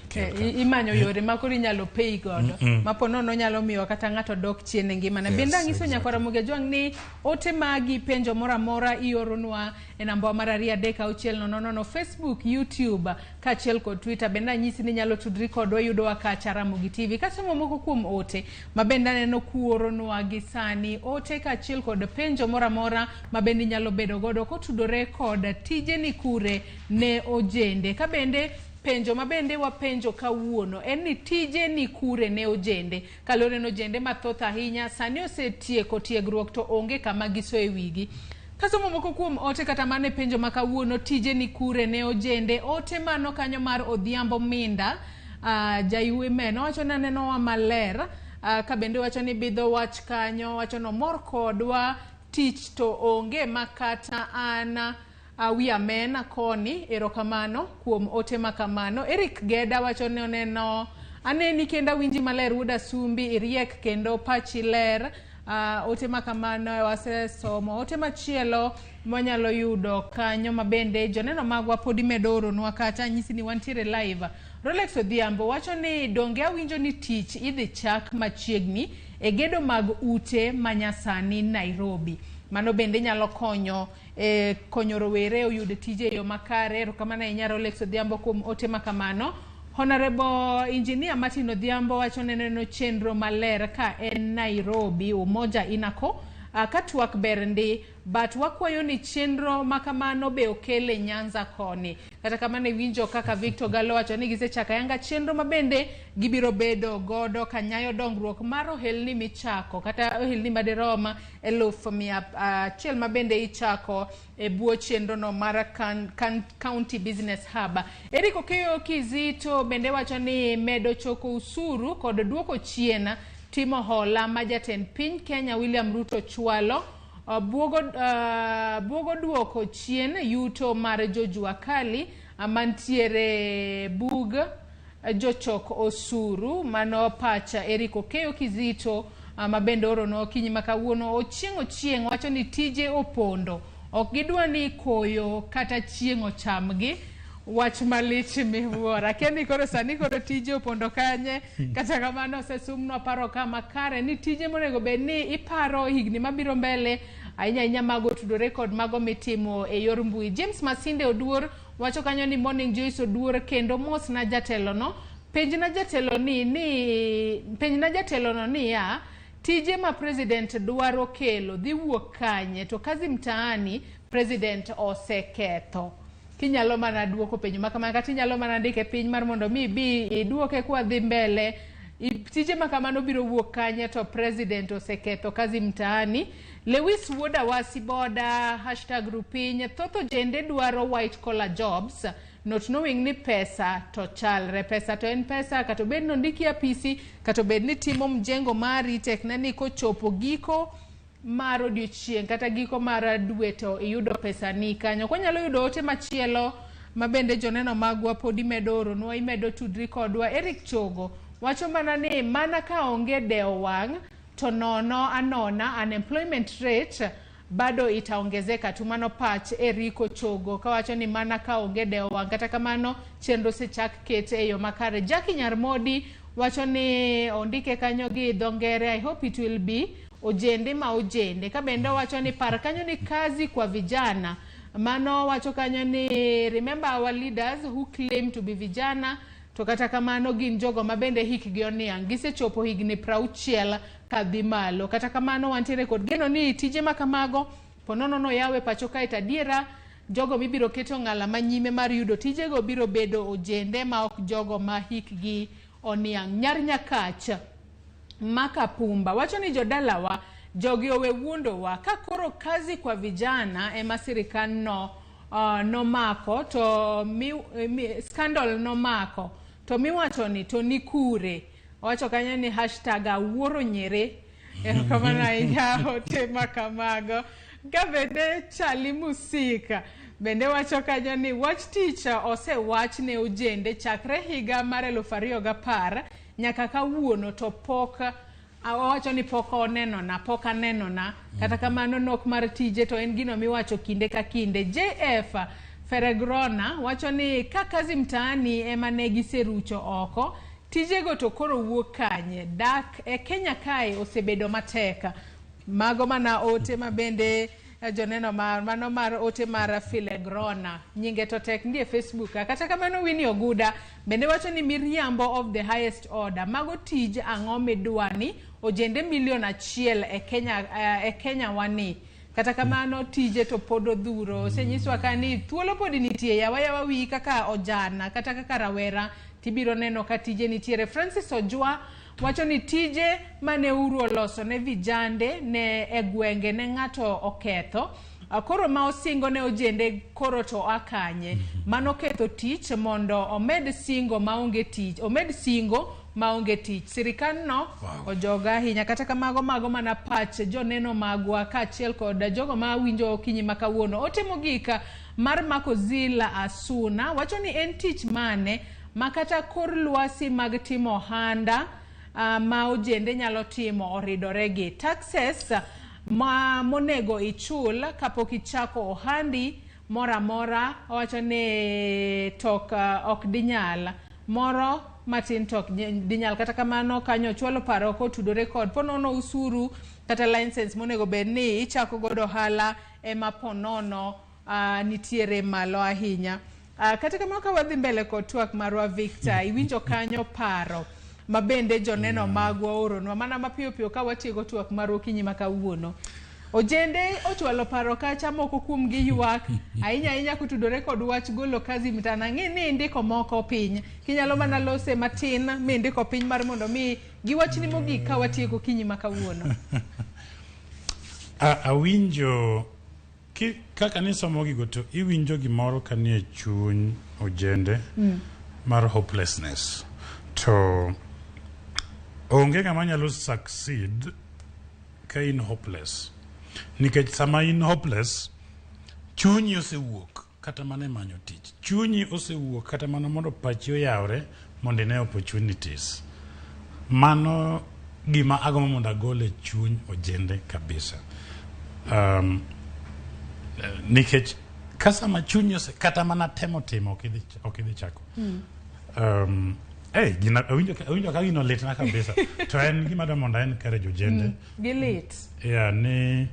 imanyo yore makoro inyalo pay godo mapo nono nyalo miyo kata ng'ato dok chien e ngimane. Bende ngiso nyakwara Ramogi Ajwang' ni ote magi penjo moro amora ioronwa e namba mar 26000 Facebook, YouTube kaachiel kod Twitter. Bende anyisi ni nyalo tudri kodwa yudowa kacha Ramogi TV. Kasomo moko kuom ote ma bende aneno kuoronwa gi sani ote kaachiel kod penjo moro amora ma bende nyalo bedo godo kotudore kod tije ni kure ne ojende. Ka bende penjo mabende wapenjo kawuono en ni tije ni kure ne ojende. Kalore no ojende mathoth ahinya sani osetieko tiegruok to onge kama giso e wigi. Kasomo moko kuom ote kata mane penjo makawuono tije ni kure ne ojende. Ote mano kanyo mar Odhiambo Minda jaywe meno wacho na neno wa maler ka bende wacho ni bidho wach kanyo wacho no mor kodwa tich to onge makata ana wi amena koni erokamano kuom ote makamano. Eric Geda wacho ne oneno aneni kenda winji maler wuda sumbi iriek kendo pachi ler. Ote makamano wase somo ote machielo mwanyalo yudo kanyo mabende joneno magwa podi medoro nwa kacha nyisi ni wantiere live. Rolex Odhiambo wacho ni donge awinjo ni tich idhi chak machiegni e gedo mag ute manyasani Nairobi. Mano bende nyalo konyo konyo rowere oyud tije yo makare. Erokamano ahinya Rolex Odhiambo kuom ote makamano. Honorable Engineer Martin Odhiambo wacho neno chenro maler ka en Nairobi umoja inako katwak berndi but wakwayo ni chenro makamano be okele Nyanza koni. Kata kamane winjo kaka Victor Ogalo wacho ni gisechaka yanga chenro mabende gibiro bedo godo kanyayo dongruok mar ohelni michako kata ohelni maderoma 1,100 mabende ichako e buo chenro no mar County Business Hub. Eriko Keyo Kizito bende wacho ni medo choko usuru kod duoko chien timo hola majatend piny Kenya William Ruto chwalo buogo duoko chien yuto mar jojua kali mantiere bug jochok osuru mano pacha Eriko Keyo Kizito mabende orono kinyi makawuono ochieng' wacho ni tije opondo ok gidwa ni koyo kata chieng' ochamgi wach malich miwuora kendi koro sani koro tije opondo kanye kata kamano sesumno paro kama kare ni tije monego bed ni iparo higni mabiro mbele ahinya mago tudore kod mago mitimo e yor mbui. James Masinde Oduor wacho kanyo ni Morning Joyce Oduor kendo mos na jatelo no penj na jatelo no ni ya tije ma president dwaro kelo dhi wuok kanye to kazi mtaani president oseketho. Kinyalo mana duoko penjo makama kata inyalo mana ndike piny mar mondo mi bi iduoke kwa dhi mbele tije makamano biro wuok kanye to president oseketho kazi mtaani. Lewis Woda Wasiboda #rupiny thoth ojende dwaro white collar jobs not knowing ni pesa to chalre pesa to en pesa kato bed no ndiki apisi kato bed ni timo mjengo mari tekna ni kochopo giko mar odiochieng' kata giko mar dwe to iyudo pesa ni kanyo. Konyalo yudo ote machielo mabende joneno magwa podi medo oronwa imedo tudri kodwa. Eric Chogo wacho mana ni mana ka onge deo wang' to nono anona unemployment rate bado itaongezeka tu. Mano pach Eriko Chogo kawacho ni mana ka onge deo wang' kata kamano chenro sechak kete e yo makare. Jackie Nyarmodi wacho ni ondike kanyo gi dhongere I hope it will be ojende ma ojende kabende wacho ni par kanyo ni kazi kwa vijana mano wacho kanyo ni remember our leaders who claim to be vijana to kata kamano gin jogo mabende hikgi oniang' gisechopo higni 60 kadhi malo kata kamano wantiere kod geno ni tije makamago ponono no yawe pacho kae tadiera jogo mibiro keto ng'ala manyime mar yudo tije go biro bedo ojende ma ok jogo ma hikgi oniang'. Nyar Nyakach Makapumba wacho ni jodalawa jogi owe wuondowa ka koro kazi kwa vijana ema sirikal no mako to scandal no mako to miwacho ni to ni kure wacho kanyo ni #awuoro nyere kamana ya ote makamago gabende chali musika bende wacho kanyo ni watch teacher ose wach ne ojende chakre higa mar 2010 nyaka kawuono to pok wacho ni pok aneno na kata kamano nok mar tije to en gino miwacho kinde ka kinde. JF Feregrona wacho ni ka kazi mtaani ema ne giserucho oko tije go to koro wuok kanye dak e Kenya kae osebedo mateka. Mago mana ote mabende joneno mano mar ote mar Filegrona nyinge to tek ndie Facebook kata kamano Winnie Oguda bende wacho ni miriambo of the highest order mago tije ang'o midwani ojende milion 1 e Kenya wani kata kamano tije to podo dhuro senyiswa kani thuolo podi nitie yawa wi kaka ojana kata kaka rawera tibiro neno ka tije nitiere. Francis Ojwa wacho ni tije mane uru oloso ne vijande ne egwenge ne ng'ato oketho koro ma osingo ne ojende koro to akanye mano ketho tich mondo omed singo maonge tich sirikal no ojoga hinya kata kamago mago mana pach joneno magwa kachiel kod jogo ma winjo kinyi makawuono. Otemo gika mar Makozila Asuna wacho ni en tich mane makata kor lwasi mag timo handa ma ojende nyalo timo oridore gi taxes ma monego ichul kapok ichako ohandi mora wacho ni tok ok dinyal moro matin tok dinyal kata kamano kanyo chwalo paro ko tudore kod ponono usuru kata license monego bed ni ichako godo hala ema ponono nitiere malo ahinya. Kata kamano ka wadhi mbele kod twak marwa Victor iwinjo kanyo paro mabende joneno magwa oronwa mana mapiyo ka watiego twak marwa kinyi makawuono. Ojende ochwalo paro kacha moko kuom gi ywak ahinya kutudore kod wach golo kazi mtana ng'ini ndiko moko piny kinyalo mana lose matin mi ndiko piny mar mondo mi giwachni mogik ka watiego kinyi makawuono. Awinjo kaka nisomo gigo to iwinjo gimoro kanie chuny ojende mar hopelessness to onge ng'ama nyalo succeed ka in hopeless nikech sama in hopeless chunyi osewuok kata mana manyo tich chunyi osewuok kata mana mondo pachi oyawre mondo ne opportunities. Mano gima agombo mondo agole chuny ojende kabisa. Nikech kasa ma chuny kata mana temo ok idhi chako. Gina awinjo ka gino lit na kabisa. To en gima da mondo encourage ojende. Gilit. Yeah, ni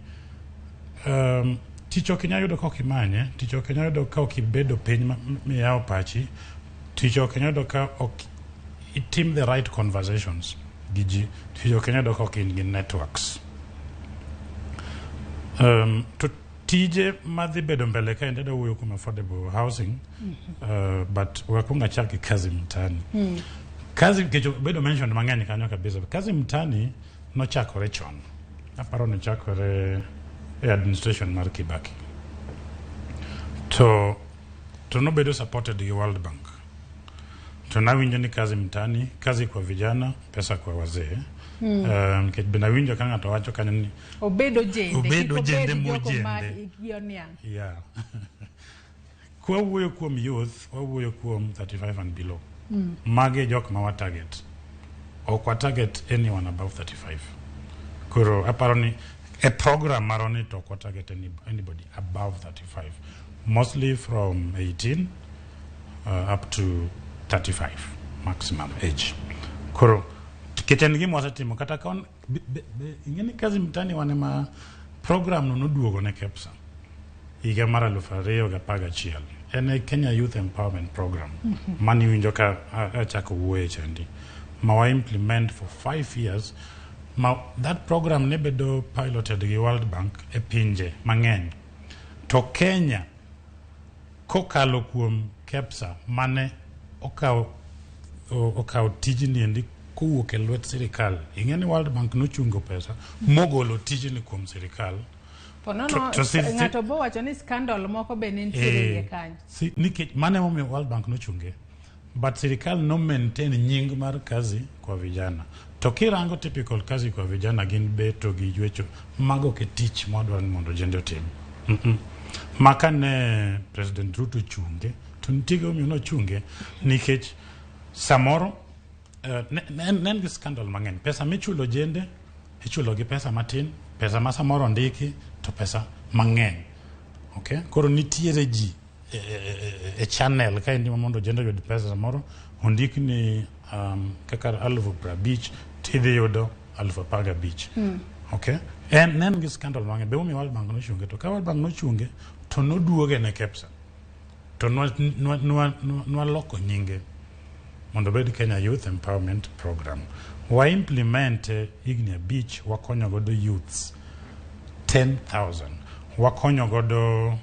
tich ok inyalo yudo ka ok imanye, tich ok inyalo yudo ka ok ibedo piny miyawo pachi, tich ok inyalo yudo ka ok itim the right conversations gi ji, tich ok inyalo yudo ka ok in gi networks. To tije madhi bedo mbele ka ende wuoyo kuom affordable housing, but wakunga chaki kazi mtani. Kazi kecho bedo mentioned mang'eny kanyo kabisa. Kazi mtani nochakore chon. Aparo nochakore administration mar Kibaki. To nobedo supported gi World Bank. To nawinjo ni kazi mtani, kazi kwa vijana, pesa kwa wazee. Kech bina winjo ka ng'ato wacho kanyo ni obedo jende mojende. Yeah. Kwa wuoyo kuom youth, wuoyo kuom 35 and below. Mage jok ma wa target. Ok wa target anyone above 35. Koro aparo ni a program maroni to kwa target anybody above 35. Mostly from 18 up to 35 maximum age. Koro keten gi mwasatimo kata kaon ingeni kazi mtani wane ma program no duogo ne KEPSA higa mar 2011 en Kenya Youth Empowerment Program mani winjo ka achako wuoye chandi ma wa implement for 5 years. That program ne bedo piloted gi World Bank e pinje mang'eny. To Kenya kokalo kuom KEPSA mane okaw tijni endi kowuok e lwet sirikal. Ing'eni World Bank nochungo pesa mogolo tijni kuom sirikal. Ng'ato bo wacho ni scandal moko be nitiere e kanyo. Nikech mane momiyo World Bank nochunge. But sirikal no maintain nying mar kazi kwa vijana. To kirango typical kazi kwa vijana gin beto gi ywecho mago ke tich modwan mondo jende otim. Maka ne President Ruto chunge, to ntigo omiyo no chunge nikech samoro nen gi scandal mang'eny. Pesa michulo jende, ichulo gi pesa matin, pesa ma samoro ndiki to pesa mang'eny. Okay? Koro nitiere ji e channel ka indi mondo jende yud pesa samoro ondiki ni kaka 50,000 tidhi yudo 15,000. Okay? Nen gi scandal mang'eny. Be omiyo World Bank nochunge. To ka World Bank nochunge to noduoge ne KEPSA. To nwaloko nyinge mondo bed Kenya Youth Empowerment Program. Wa implement higni 5 wakonyo godo youths 10,000. Wakonyo godo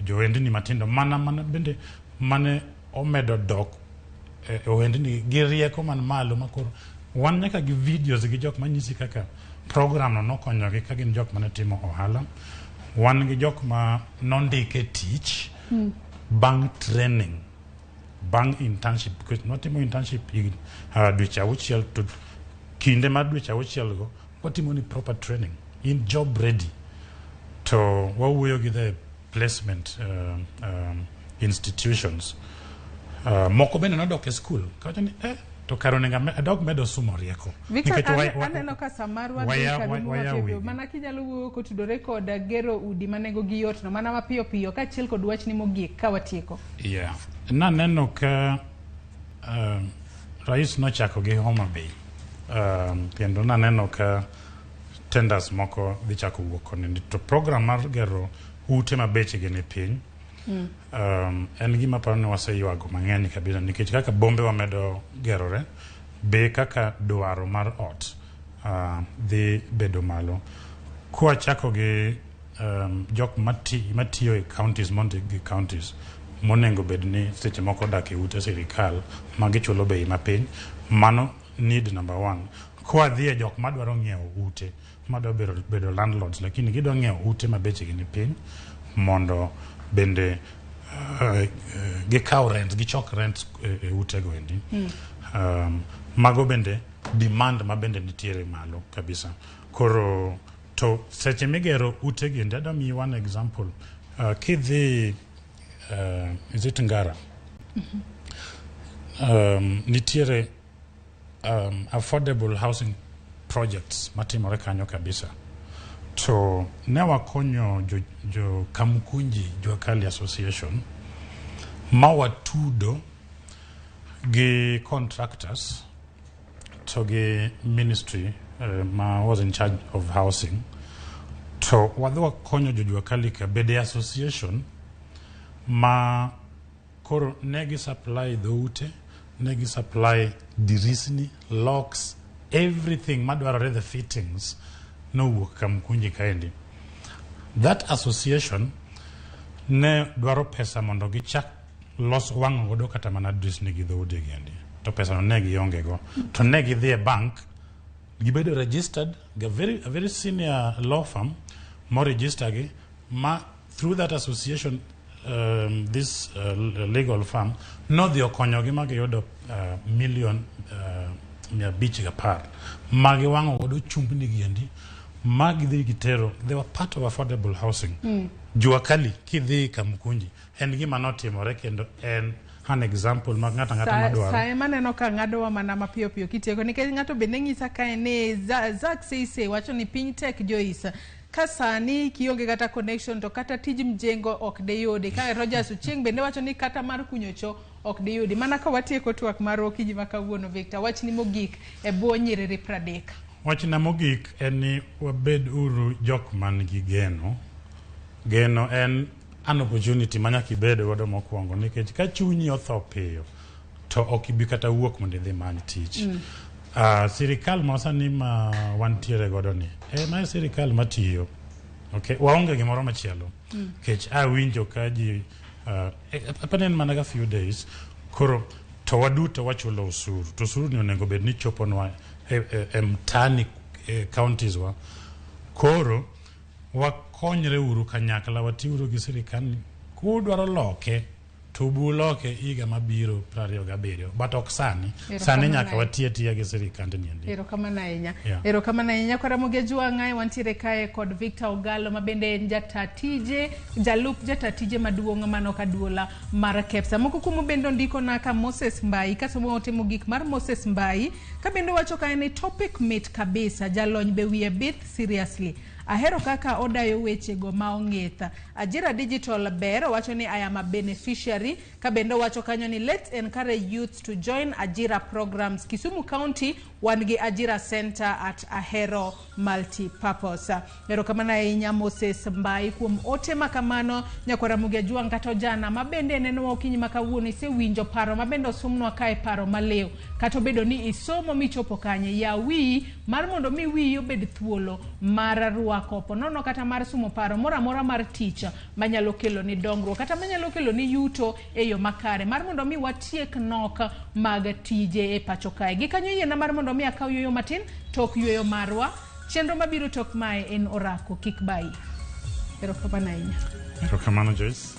joendni matindo mana bende mane omedo dok oendni gi rieko man malo makoro wan nyaka gi videos gi jok manyisi kaka program no nokonyo gi ka gin jok mane timo ohala. Wan gi jok ma nondike tich bang training, bang internship, because notimo internship dweche auchiel to kinde mar dweche auchiel go watimo ni proper training in job ready. To wawuoyo gi the placement institutions. Moko bende nodok e school kawacho ni to karo nenga adok medo sumo rieko. Aneno ka samarwa dhi mana kinyalo wuoyo kotudore koda gero udi manego gi yot no mana mapiyo piyo ka achiel kod wach ni mogik ka watieko. Yeah. Naneno ka rais nochako gi Homa Bay. Kendo naneno ka tenders moko dhi chako wuok koni. To program mar gero ute mabeche gi ni piny. En gima paro ni waseywago mang'eny kabisa nikech kaka bombe wamedo gerore be kaka dwaro mar ot dhi bedo malo. Kwa chako gi jok matiyo e counties monengo bed ni seche moko dak e ute sirikal magichulo bei mapiny. Mano need number 1. Kwa dhi e jok madwaro ng'iewo ute madwaro bedo landlords lakini gidwa ng'iewo ute mabeche gi ni piny mondo bende gikaw rent, gichok rent e utego endi. Mago bende demand ma bende nitiere malo kabisa. Koro to seche migero utegi endi adwa miyi one example. Kidhi is it Ngara? nitiere affordable housing projects matimore kanyo kabisa. To ne wakonyo jo Kamukunji Juakali Association ma watudo gi contractors to gi ministry ma was in charge of housing. To wadhi wakonyo jo Juakali ka bede association ma koro negi supply dhoute, negi supply dirisni, locks, everything madwarore, the fittings no wuok Kamukunji kaendi. That association ne dwaro pesa mondo gichak los wang'o godo kata mana dirisni gi dhoude giendi. To pesa no ne gionge go. To ne gidhi e bank, gibedo registered, a very senior law firm more register gi ma through that association this legal firm no dhi okonyo gi ma giyudo million 510 ma giwang'o godo chumbni giendi ma gidhi gitero. They were part of affordable housing. Juakali kidhi Kamukunji en gima notimore kendo en an example mag ng'ata madwaro. Sa maneno ka ng'adowa mana mapiyo piyo kitieko nikech ng'ato bende ng'isa kae ni Zak Seise wacho ni piny tek Joyce ka sani kionge kata connection to kata tij mjengo ok de yudi. Ka Rogers Ochieng bende wacho ni kata mar kunyo cho ok de yudi. Mana ka watieko twak mar Okinyi ma kawuono, Victor, wach ni mogik e bwo nyiriri 30. Wach na mogik en ni wabed uru jok man gi geno. Geno en an opportunity manyaka ibed godo mokwongo nikech ka chunyi otho piyo to ok ibi kata wuok mondo idhi many tich. Sirikal mosani ma wantiere godo ni ma sirikal matiyo. Okay, waonge gimoro machielo. Kech awinjo ka ji apanen mana ga few days koro to waduto wachulo usuru. To usuru ni onego bed ni choponwa mtani counties wa. Koro wakonyre uru kanyakla watiuru gi sirikal kudwaro loke to buloke higa mabiro 27 but ok sani nyaka watie gi sirikal niendi. Erokamano ahinya. Erokamano ahinya kwa Ramogi Juang'ae wantiere kae kod Victor Ogalo ma bende en jata Tije, jalup jata Tije maduong' mano kaduola mar KEPSA. Moko kumo bendo ndiko naka Moses Mbai kasomo otimo gik mar Moses Mbai ka bendo wacho kae ni topic mit kabisa jalony be wiye bith seriously. Ahero kaka odayo weche go ma ong'etha. Ajira digital ber wacho ni I am a beneficiary. Kabendo wacho kanyo ni let's encourage youth to join Ajira programs. Kisumu County wangi Ajira Center at Ahero Multipurpose. Erokamano ahinya Moses Mbai kuom ote makamano nyako Ramogi Juang kata jana mabende neno Okinyi ma kawuono isewinjo paro mabende osomnwa kae paro malew. Kata bedo ni isomo michopo kanye ya wi mar mondo mi wi obed thuolo mar ruako nono kata mar sumo paro mora mar tich manyalo kelo ni dongruok kata manyalo kelo ni yuto e yo makare mar mondo mi watiek nok mag tije e pacho kae. Gikanyo yiena mar mondo mi akaw yoyo matin tok yoyo marwa chenro mabiro tok mae en orako kik bai. Erokamano ahinya. Erokamano Joyce.